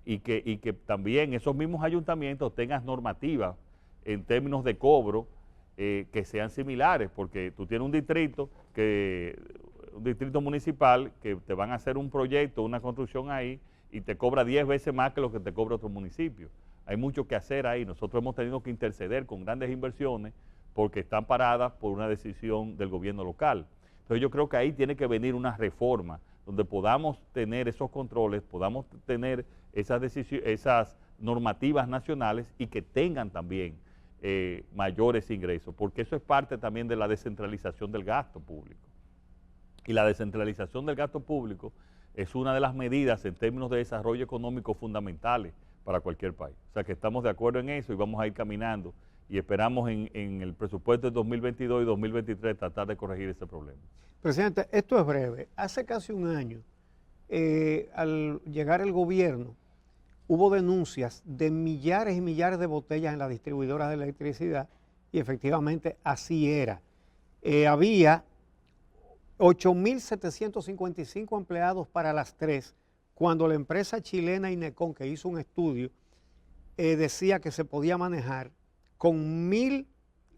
Y que también esos mismos ayuntamientos tengan normativas en términos de cobro que sean similares, porque tú tienes un distrito municipal que te van a hacer un proyecto, una construcción ahí y te cobra 10 veces más que lo que te cobra otro municipio. Hay mucho que hacer ahí. Nosotros hemos tenido que interceder con grandes inversiones porque están paradas por una decisión del gobierno local. Entonces yo creo que ahí tiene que venir una reforma donde podamos tener esos controles, podamos tener esas normativas nacionales y que tengan también mayores ingresos, porque eso es parte también de la descentralización del gasto público. Y la descentralización del gasto público es una de las medidas en términos de desarrollo económico fundamentales para cualquier país. O sea que estamos de acuerdo en eso y vamos a ir caminando y esperamos en el presupuesto de 2022 y 2023 tratar de corregir ese problema. Presidente, esto es breve. Hace casi un año, al llegar el gobierno, hubo denuncias de millares y millares de botellas en las distribuidoras de electricidad y efectivamente así era. Había 8.755 empleados para las 3, cuando la empresa chilena Inecon, que hizo un estudio, decía que se podía manejar con 1.000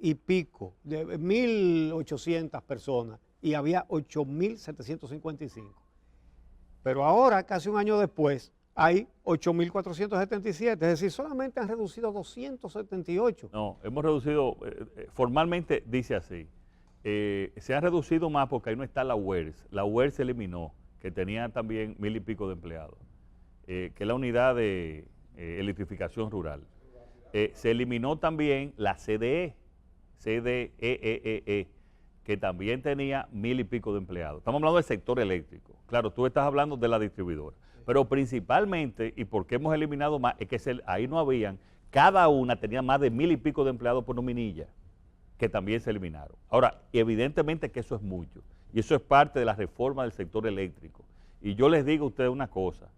y pico, de 1.800 personas, y había 8.755. Pero ahora, casi un año después, hay 8.477, es decir, solamente han reducido 278. No, hemos reducido, formalmente dice así, se ha reducido más porque ahí no está la UERS. La UERS se eliminó, que tenía también 1.000 y pico de empleados, que es la unidad de electrificación rural. Se eliminó también la CDE, que también tenía 1.000 y pico de empleados. Estamos hablando del sector eléctrico. Claro, tú estás hablando de la distribuidora. Pero principalmente, y porque hemos eliminado más, es que ahí no habían, cada una tenía más de 1.000 y pico de empleados por nominilla, que también se eliminaron. Ahora, evidentemente que eso es mucho, y eso es parte de la reforma del sector eléctrico. Y yo les digo a ustedes una cosa,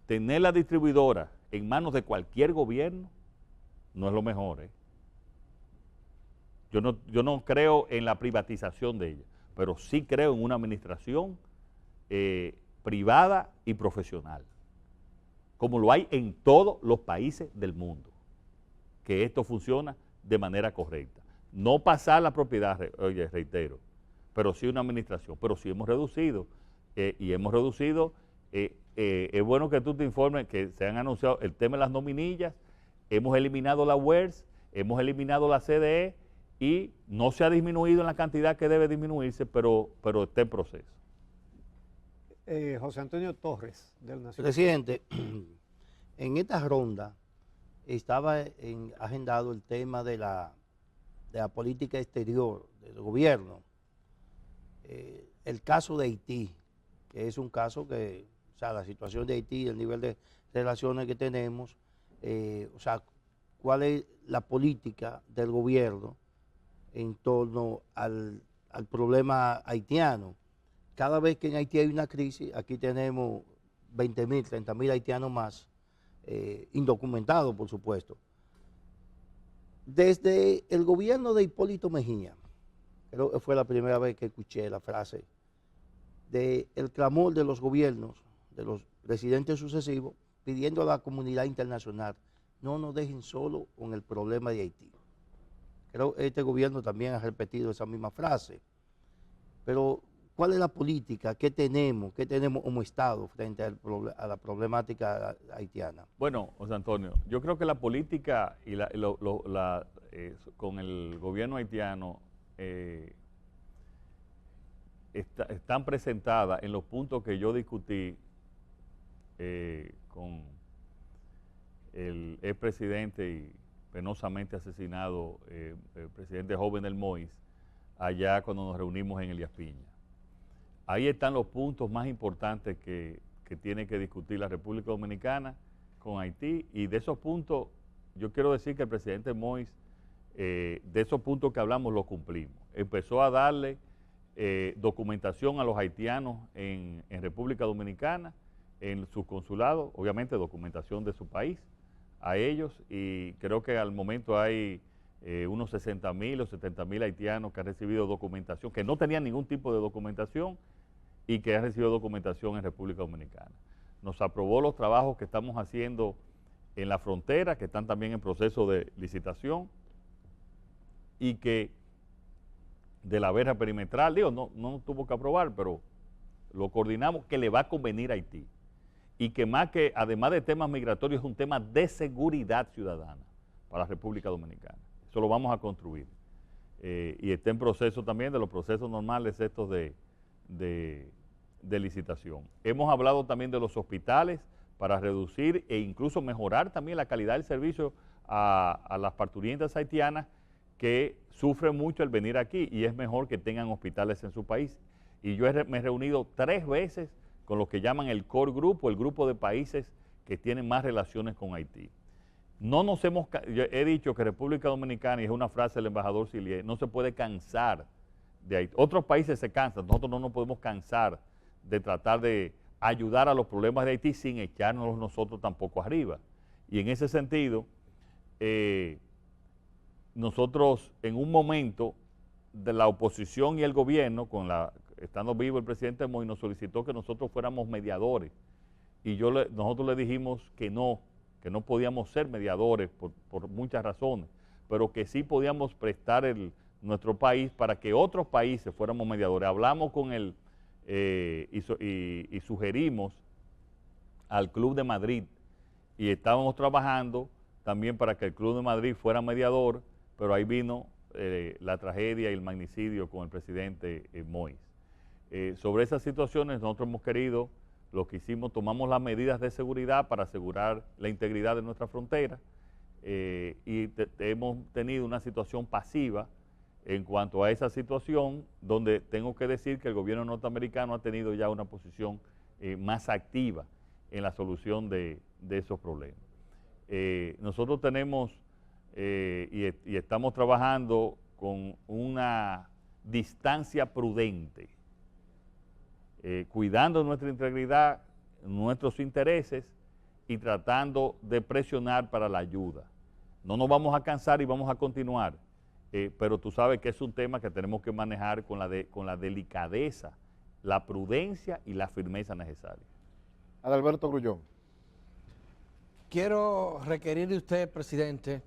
tener la distribuidora en manos de cualquier gobierno no es lo mejor, ¿eh? Yo no creo en la privatización de ella, pero sí creo en una administración privada y profesional, como lo hay en todos los países del mundo, que esto funciona de manera correcta. No pasar la propiedad, oye, reitero, pero sí una administración, pero sí hemos reducido, es bueno que tú te informes que se han anunciado el tema de las nominillas, hemos eliminado la UERS, hemos eliminado la CDE y no se ha disminuido en la cantidad que debe disminuirse, pero está en proceso. José Antonio Torres, del Nacional. Presidente, en esta ronda estaba agendado el tema de la política exterior del gobierno. El caso de Haití, que es un caso que, o sea, la situación de Haití, el nivel de relaciones que tenemos, o sea, cuál es la política del gobierno en torno al problema haitiano. Cada vez que en Haití hay una crisis, aquí tenemos 20.000, 30.000 haitianos más, indocumentados, por supuesto. Desde el gobierno de Hipólito Mejía, creo que fue la primera vez que escuché la frase, del clamor de los gobiernos, de los presidentes sucesivos, pidiendo a la comunidad internacional, no nos dejen solo con el problema de Haití. Creo que este gobierno también ha repetido esa misma frase. Pero, ¿cuál es la política? ¿Qué tenemos como Estado frente a la problemática haitiana? Bueno, José Antonio, yo creo que la política y con el gobierno haitiano están presentadas en los puntos que yo discutí con el expresidente y penosamente asesinado el presidente joven del MOIS, allá cuando nos reunimos en Elías Piña. Ahí están los puntos más importantes que tiene que discutir la República Dominicana con Haití, y de esos puntos, yo quiero decir que el presidente Moïse, de esos puntos que hablamos, los cumplimos. Empezó a darle documentación a los haitianos en República Dominicana, en sus consulados, obviamente documentación de su país, a ellos, y creo que al momento hay unos 60.000 o 70.000 haitianos que han recibido documentación, que no tenían ningún tipo de documentación y que han recibido documentación en República Dominicana. Nos aprobó los trabajos que estamos haciendo en la frontera, que están también en proceso de licitación, y que de la verja perimetral, no tuvo que aprobar, pero lo coordinamos, que le va a convenir a Haití. Y que además de temas migratorios, es un tema de seguridad ciudadana para la República Dominicana. Eso lo vamos a construir. Y está en proceso también de los procesos normales estos de licitación. Hemos hablado también de los hospitales para reducir e incluso mejorar también la calidad del servicio a las parturientas haitianas que sufren mucho el venir aquí, y es mejor que tengan hospitales en su país. Y yo me he reunido 3 veces con lo que llaman el core group, o el grupo de países que tienen más relaciones con Haití. Yo he dicho que República Dominicana, y es una frase del embajador Sillier, no se puede cansar de Haití. Otros países se cansan, nosotros no nos podemos cansar de tratar de ayudar a los problemas de Haití sin echárnoslos nosotros tampoco arriba. Y en ese sentido, nosotros en un momento de la oposición y el gobierno, estando vivo el presidente Moïse, nos solicitó que nosotros fuéramos mediadores, y nosotros le dijimos que no podíamos ser mediadores por muchas razones, pero que sí podíamos prestar nuestro país para que otros países fuéramos mediadores. Hablamos con él y sugerimos al Club de Madrid, y estábamos trabajando también para que el Club de Madrid fuera mediador, pero ahí vino la tragedia y el magnicidio con el presidente Moïse. Sobre esas situaciones nosotros hemos querido, lo que hicimos, tomamos las medidas de seguridad para asegurar la integridad de nuestra frontera, y hemos tenido una situación pasiva en cuanto a esa situación, donde tengo que decir que el gobierno norteamericano ha tenido ya una posición más activa en la solución de esos problemas. Nosotros tenemos y estamos trabajando con una distancia prudente, cuidando nuestra integridad, nuestros intereses, y tratando de presionar para la ayuda. No nos vamos a cansar y vamos a continuar, pero tú sabes que es un tema que tenemos que manejar con la delicadeza, la prudencia y la firmeza necesaria. Adalberto Grullón. Quiero requerir de usted, presidente,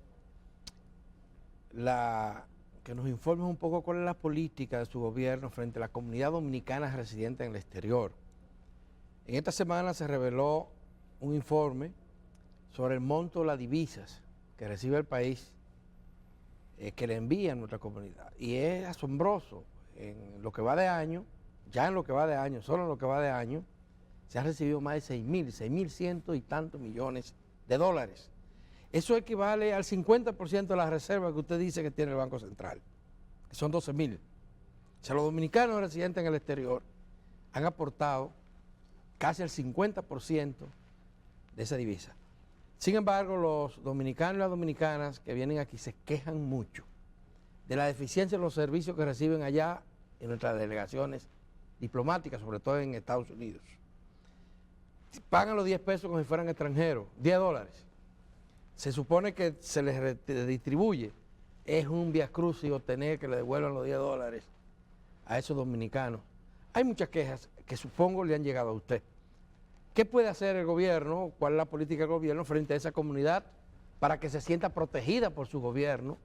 que nos informe un poco cuál es la política de su gobierno frente a la comunidad dominicana residente en el exterior. En esta semana se reveló un informe sobre el monto de las divisas que recibe el país, que le envía a nuestra comunidad. Y es asombroso. En lo que va de año, solo en lo que va de año, se han recibido más de 6.100 y tantos millones de dólares. Eso equivale al 50% de las reservas que usted dice que tiene el Banco Central, que son 12.000. O sea, los dominicanos residentes en el exterior han aportado casi el 50% de esa divisa. Sin embargo, los dominicanos y las dominicanas que vienen aquí se quejan mucho de la deficiencia de los servicios que reciben allá en nuestras delegaciones diplomáticas, sobre todo en Estados Unidos. Pagan los 10 pesos como si fueran extranjeros, 10 dólares. Se supone que se les redistribuye. Es un viacrucis obtener que le devuelvan los 10 dólares a esos dominicanos. Hay muchas quejas que supongo le han llegado a usted. ¿Qué puede hacer el gobierno? ¿Cuál es la política del gobierno frente a esa comunidad para que se sienta protegida por su gobierno,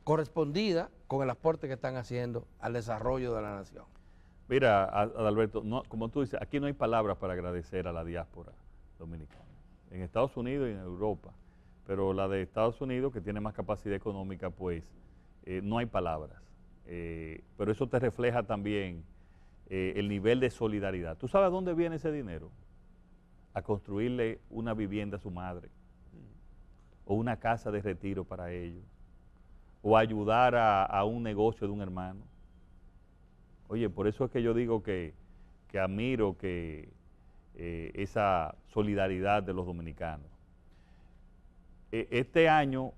correspondida con el aporte que están haciendo al desarrollo de la nación? Mira, Adalberto, como tú dices, aquí no hay palabras para agradecer a la diáspora dominicana, en Estados Unidos y en Europa, pero la de Estados Unidos, que tiene más capacidad económica, pues no hay palabras. Pero eso te refleja también el nivel de solidaridad. ¿Tú sabes a dónde viene ese dinero? A construirle una vivienda a su madre, o una casa de retiro para ellos, o ayudar a un negocio de un hermano. Oye, por eso es que yo digo que admiro esa solidaridad de los dominicanos. Este año,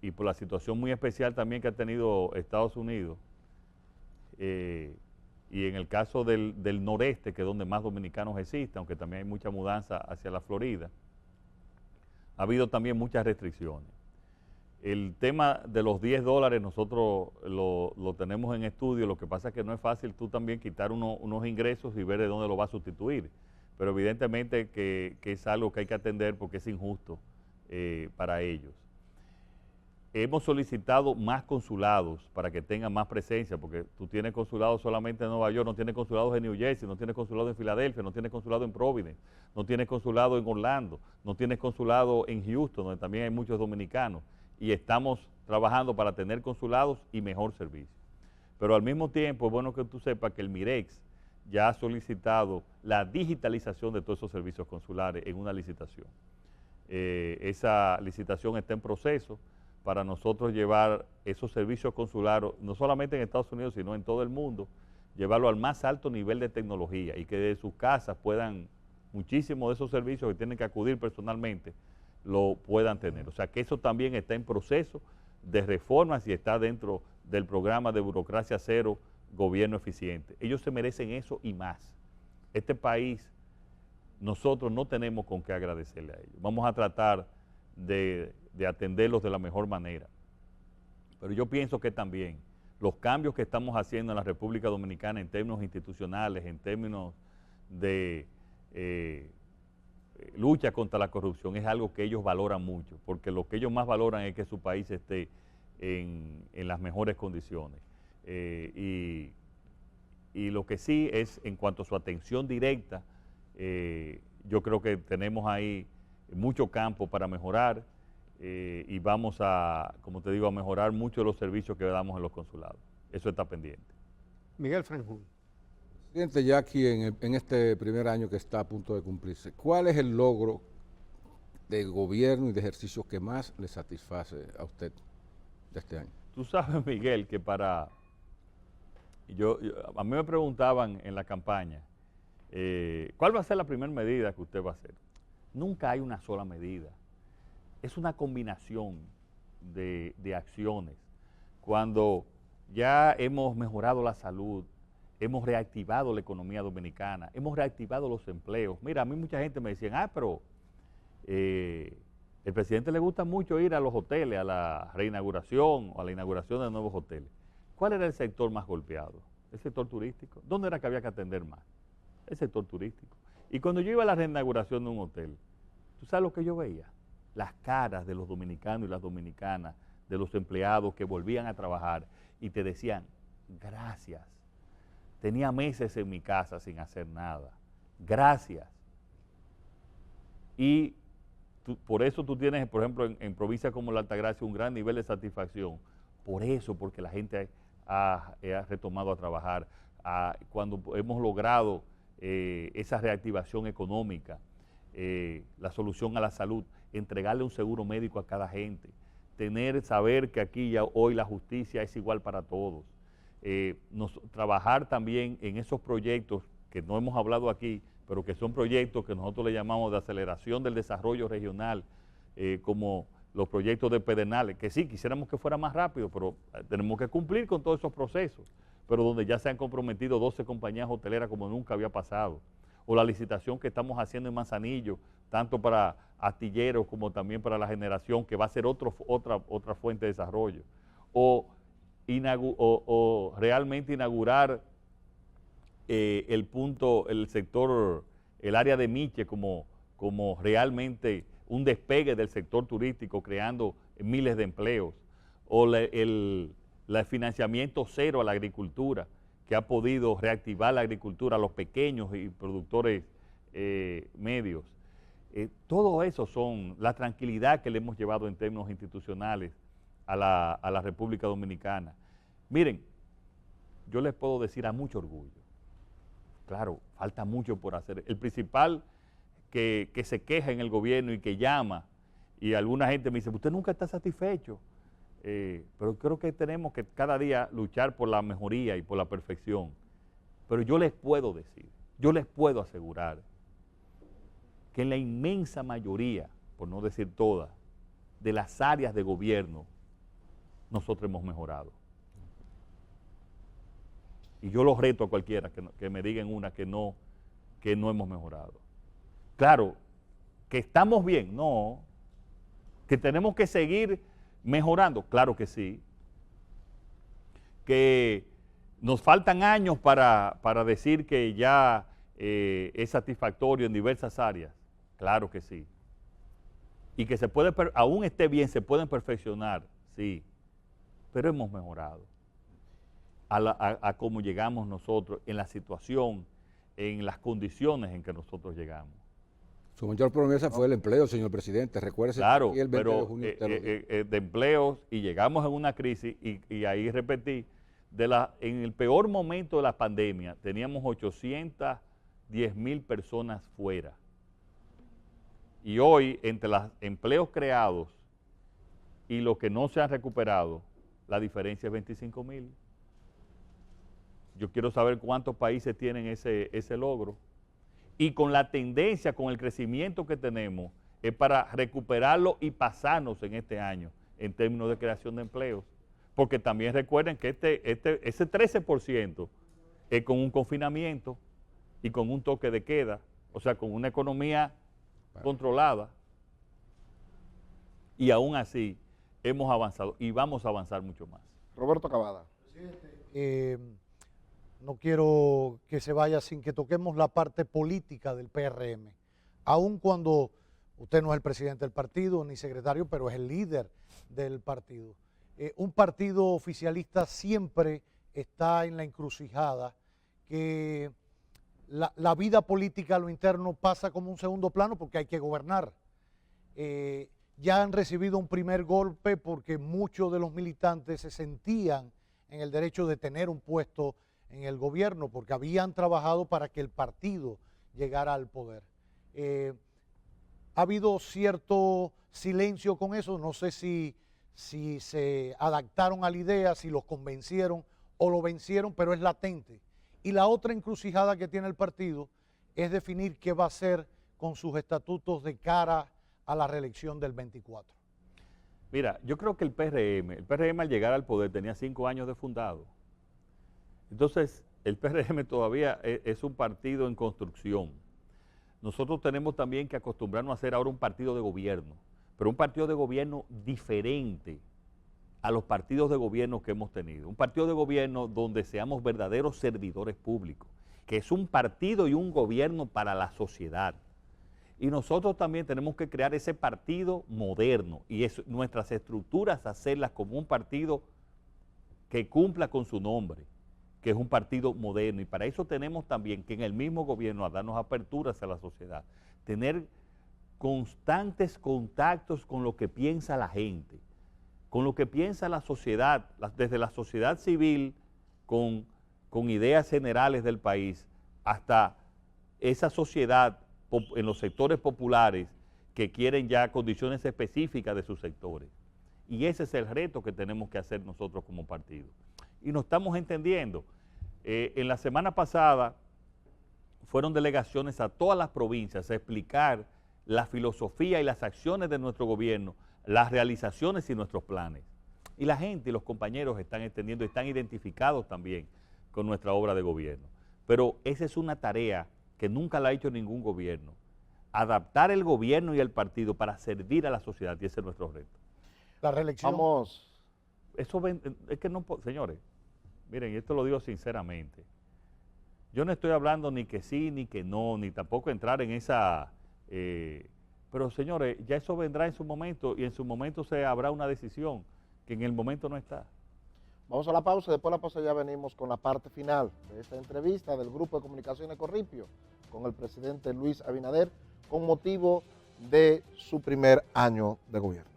y por la situación muy especial también que ha tenido Estados Unidos, y en el caso del noreste, que es donde más dominicanos existen, aunque también hay mucha mudanza hacia la Florida, ha habido también muchas restricciones. El tema de los $10 nosotros lo tenemos en estudio, lo que pasa es que no es fácil tú también quitar unos ingresos y ver de dónde lo va a sustituir, pero evidentemente que es algo que hay que atender porque es injusto para ellos. Hemos solicitado más consulados para que tengan más presencia, porque tú tienes consulados solamente en Nueva York, no tienes consulados en New Jersey, no tienes consulado en Filadelfia, no tienes consulado en Providence, no tienes consulado en Orlando, no tienes consulado en Houston, donde también hay muchos dominicanos, y estamos trabajando para tener consulados y mejor servicio. Pero al mismo tiempo es bueno que tú sepas que el MIREX ya ha solicitado la digitalización de todos esos servicios consulares en una licitación. Esa licitación está en proceso para nosotros llevar esos servicios consulares, no solamente en Estados Unidos, sino en todo el mundo, llevarlo al más alto nivel de tecnología y que de sus casas puedan, muchísimos de esos servicios que tienen que acudir personalmente, lo puedan tener. O sea que eso también está en proceso de reformas y está dentro del programa de burocracia cero, gobierno eficiente. Ellos se merecen eso y más. Este país, nosotros no tenemos con qué agradecerle a ellos. Vamos a tratar de atenderlos de la mejor manera. Pero yo pienso que también los cambios que estamos haciendo en la República Dominicana en términos institucionales, en términos de lucha contra la corrupción, es algo que ellos valoran mucho, porque lo que ellos más valoran es que su país esté en las mejores condiciones. Y lo que sí es, en cuanto a su atención directa, yo creo que tenemos ahí mucho campo para mejorar y vamos a, como te digo, a mejorar mucho de los servicios que damos en los consulados. Eso está pendiente. Miguel Franjul. Presidente, ya aquí en este primer año que está a punto de cumplirse, ¿cuál es el logro de gobierno y de ejercicio que más le satisface a usted de este año? Tú sabes, Miguel, que a mí me preguntaban en la campaña, ¿cuál va a ser la primera medida que usted va a hacer? Nunca hay una sola medida. Es una combinación de acciones. Cuando ya hemos mejorado la salud, hemos reactivado la economía dominicana, hemos reactivado los empleos. Mira, a mí mucha gente me decía, pero el presidente le gusta mucho ir a los hoteles, a la reinauguración o a la inauguración de nuevos hoteles. ¿Cuál era el sector más golpeado? El sector turístico. ¿Dónde era que había que atender más? El sector turístico. Y cuando yo iba a la reinauguración de un hotel, ¿tú sabes lo que yo veía? Las caras de los dominicanos y las dominicanas, de los empleados que volvían a trabajar y te decían, gracias. Tenía meses en mi casa sin hacer nada. Gracias. Y por eso tú tienes, por ejemplo, en provincias como la Altagracia, un gran nivel de satisfacción. Por eso, porque la gente ha retomado a trabajar. Cuando hemos logrado esa reactivación económica, la solución a la salud, entregarle un seguro médico a cada gente, saber que aquí ya hoy la justicia es igual para todos. Trabajar también en esos proyectos que no hemos hablado aquí, pero que son proyectos que nosotros le llamamos de aceleración del desarrollo regional, como los proyectos de Pedernales, que sí, quisiéramos que fuera más rápido, pero tenemos que cumplir con todos esos procesos, pero donde ya se han comprometido 12 compañías hoteleras como nunca había pasado, o la licitación que estamos haciendo en Manzanillo, tanto para astilleros como también para la generación, que va a ser otra fuente de desarrollo, o realmente inaugurar el sector, el área de Miche como realmente un despegue del sector turístico, creando miles de empleos, o el financiamiento cero a la agricultura, que ha podido reactivar la agricultura a los pequeños y productores medios. Todo eso son la tranquilidad que le hemos llevado en términos institucionales a la República Dominicana. Miren, yo les puedo decir a mucho orgullo, claro, falta mucho por hacer. El principal que se queja en el gobierno y que llama, y alguna gente me dice, usted nunca está satisfecho, pero creo que tenemos que cada día luchar por la mejoría y por la perfección. Pero yo les puedo decir, yo les puedo asegurar que en la inmensa mayoría, por no decir todas, de las áreas de gobierno, nosotros hemos mejorado. Y yo los reto a cualquiera que me digan una que no hemos mejorado. Claro, que estamos bien, no, que tenemos que seguir Mejorando, claro que sí. Que nos faltan años para decir que ya es satisfactorio en diversas áreas, claro que sí. Y que se puede, aún esté bien, se pueden perfeccionar, sí, pero hemos mejorado a cómo llegamos nosotros, en la situación, en las condiciones en que nosotros llegamos. Su mayor promesa fue el empleo, señor presidente. Recuérdese Claro, que el 20 de pero junio usted lo dijo. de empleos, y llegamos en una crisis, y ahí repetí, en el peor momento de la pandemia teníamos 810,000 personas fuera. Y hoy, entre los empleos creados y los que no se han recuperado, la diferencia es 25,000. Yo quiero saber cuántos países tienen ese logro. Y con la tendencia, con el crecimiento que tenemos, es para recuperarlo y pasarnos en este año en términos de creación de empleos. Porque también recuerden que ese 13% es con un confinamiento y con un toque de queda, o sea, con una economía controlada. Y aún así hemos avanzado y vamos a avanzar mucho más. Roberto Cavada. No quiero que se vaya sin que toquemos la parte política del PRM, aun cuando usted no es el presidente del partido ni secretario, pero es el líder del partido. Un partido oficialista siempre está en la encrucijada, que la vida política a lo interno pasa como un segundo plano porque hay que gobernar. Ya han recibido un primer golpe porque muchos de los militantes se sentían en el derecho de tener un puesto en el gobierno porque habían trabajado para que el partido llegara al poder. Ha habido cierto silencio con eso, no sé si se adaptaron a la idea, si los convencieron o lo vencieron, pero es latente. Y la otra encrucijada que tiene el partido es definir qué va a hacer con sus estatutos de cara a la reelección del 24. Mira, yo creo que el PRM al llegar al poder tenía 5 años de fundado. Entonces, el PRM todavía es un partido en construcción. Nosotros tenemos también que acostumbrarnos a hacer ahora un partido de gobierno, pero un partido de gobierno diferente a los partidos de gobierno que hemos tenido. Un partido de gobierno donde seamos verdaderos servidores públicos, que es un partido y un gobierno para la sociedad. Y nosotros también tenemos que crear ese partido moderno y nuestras estructuras hacerlas como un partido que cumpla con su nombre, que es un partido moderno, y para eso tenemos también que en el mismo gobierno a darnos aperturas a la sociedad, tener constantes contactos con lo que piensa la gente, con lo que piensa la sociedad, desde la sociedad civil, con ideas generales del país, hasta esa sociedad en los sectores populares que quieren ya condiciones específicas de sus sectores. Y ese es el reto que tenemos que hacer nosotros como partido. Y nos estamos entendiendo. En la semana pasada fueron delegaciones a todas las provincias a explicar la filosofía y las acciones de nuestro gobierno, las realizaciones y nuestros planes. Y la gente y los compañeros están entendiendo, están identificados también con nuestra obra de gobierno. Pero esa es una tarea que nunca la ha hecho ningún gobierno. Adaptar el gobierno y el partido para servir a la sociedad, y ese es nuestro reto. La reelección. Eso es que no, señores, miren, y esto lo digo sinceramente. Yo no estoy hablando ni que sí, ni que no, ni tampoco entrar en esa... pero señores, ya eso vendrá en su momento, y en su momento se habrá una decisión que en el momento no está. Vamos a la pausa, después de la pausa ya venimos con la parte final de esta entrevista del Grupo de Comunicaciones Corripio con el presidente Luis Abinader con motivo de su primer año de gobierno.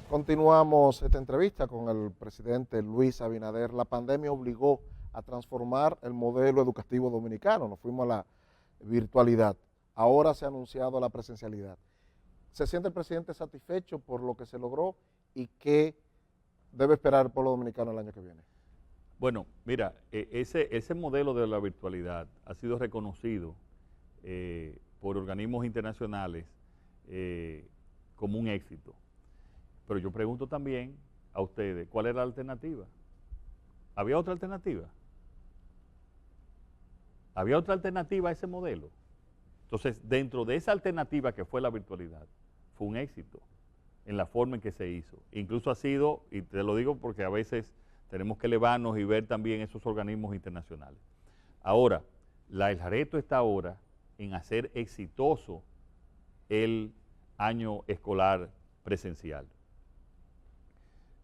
Continuamos esta entrevista con el presidente Luis Abinader. La pandemia obligó a transformar el modelo educativo dominicano. Nos fuimos a la virtualidad. Ahora se ha anunciado la presencialidad. ¿Se siente el presidente satisfecho por lo que se logró y qué debe esperar el pueblo dominicano el año que viene? Bueno, mira, ese modelo de la virtualidad ha sido reconocido por organismos internacionales como un éxito. Pero yo pregunto también a ustedes, ¿cuál era la alternativa? ¿Había otra alternativa? ¿Había otra alternativa a ese modelo? Entonces, dentro de esa alternativa que fue la virtualidad, fue un éxito en la forma en que se hizo. Incluso ha sido, y te lo digo porque a veces tenemos que elevarnos y ver también esos organismos internacionales. Ahora, el reto está ahora en hacer exitoso el año escolar presencial.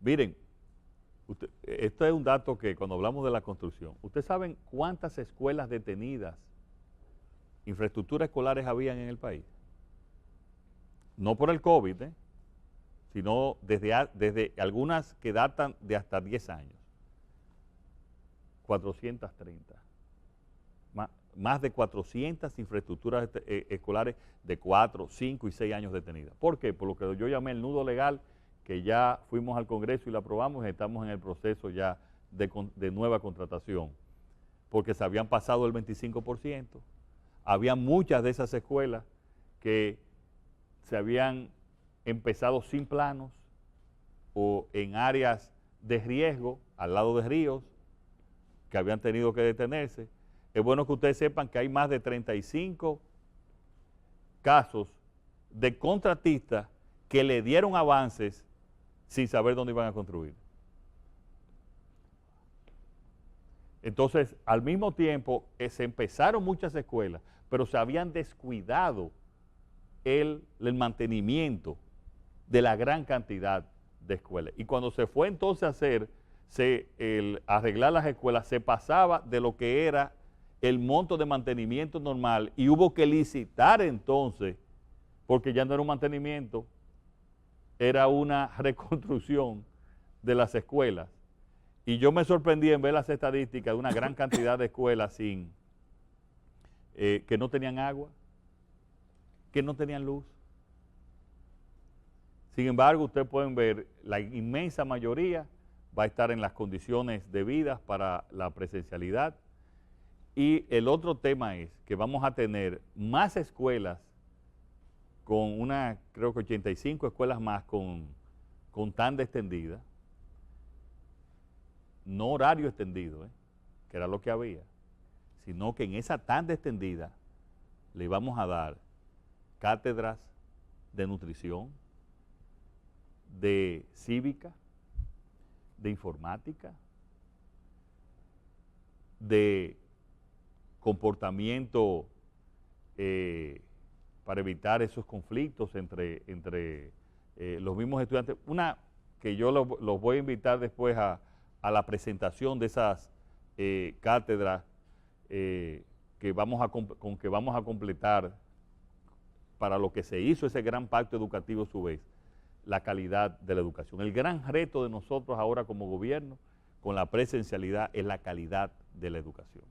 Miren, esto es un dato que cuando hablamos de la construcción, ¿ustedes saben cuántas escuelas detenidas, infraestructuras escolares habían en el país? No por el COVID, sino desde algunas que datan de hasta 10 años. 430. Más de 400 infraestructuras escolares de 4, 5 y 6 años detenidas. ¿Por qué? Por lo que yo llamé el nudo legal, que ya fuimos al Congreso y lo aprobamos y estamos en el proceso ya de nueva contratación, porque se habían pasado el 25%. Había muchas de esas escuelas que se habían empezado sin planos o en áreas de riesgo, al lado de ríos, que habían tenido que detenerse. Es bueno que ustedes sepan que hay más de 35 casos de contratistas que le dieron avances sin saber dónde iban a construir. Entonces, al mismo tiempo, se empezaron muchas escuelas, pero se habían descuidado el mantenimiento de la gran cantidad de escuelas. Y cuando se fue entonces a arreglar las escuelas, se pasaba de lo que era el monto de mantenimiento normal y hubo que licitar entonces, porque ya no era un mantenimiento, era una reconstrucción de las escuelas. Y yo me sorprendí en ver las estadísticas de una gran cantidad de escuelas que no tenían agua, que no tenían luz. Sin embargo, ustedes pueden ver, la inmensa mayoría va a estar en las condiciones debidas para la presencialidad. Y el otro tema es que vamos a tener más escuelas con creo que 85 escuelas más con tanda extendida, no horario extendido, que era lo que había, sino que en esa tanda extendida le vamos a dar cátedras de nutrición, de cívica, de informática, de comportamiento para evitar esos conflictos entre los mismos estudiantes. Una que yo los voy a invitar después a la presentación de esas cátedras con que vamos a completar para lo que se hizo ese gran pacto educativo a su vez, la calidad de la educación. El gran reto de nosotros ahora como gobierno con la presencialidad es la calidad de la educación.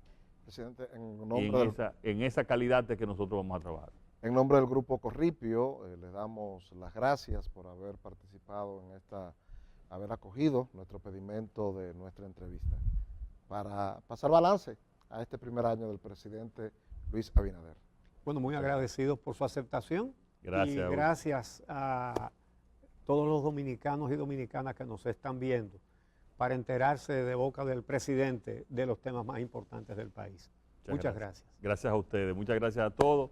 Presidente, en esa calidad de que nosotros vamos a trabajar. En nombre del Grupo Corripio, le damos las gracias por haber participado en haber acogido nuestro pedimento de nuestra entrevista para pasar balance a este primer año del presidente Luis Abinader. Bueno, muy agradecidos por su aceptación. Gracias. Y gracias a todos los dominicanos y dominicanas que nos están viendo para enterarse de boca del presidente de los temas más importantes del país. Muchas gracias. Gracias a ustedes, muchas gracias a todos.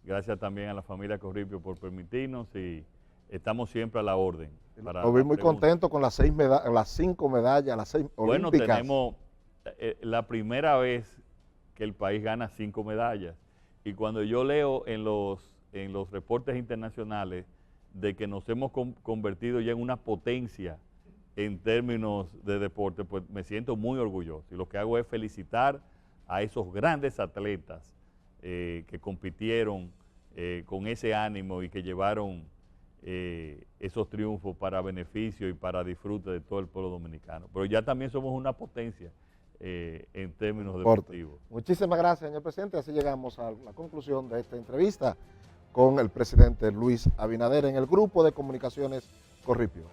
Gracias también a la familia Corripio por permitirnos y estamos siempre a la orden. Nos vi muy contentos con las 5 medallas, las 6 olímpicas. Bueno, tenemos la primera vez que el país gana 5 medallas. Y cuando yo leo en los reportes internacionales de que nos hemos convertido ya en una potencia en términos de deporte, pues me siento muy orgulloso. Y lo que hago es felicitar a esos grandes atletas que compitieron con ese ánimo y que llevaron esos triunfos para beneficio y para disfrute de todo el pueblo dominicano. Pero ya también somos una potencia en términos Deporte. deportivos. Muchísimas gracias, señor presidente. Así llegamos a la conclusión de esta entrevista con el presidente Luis Abinader en el Grupo de Comunicaciones Corripio.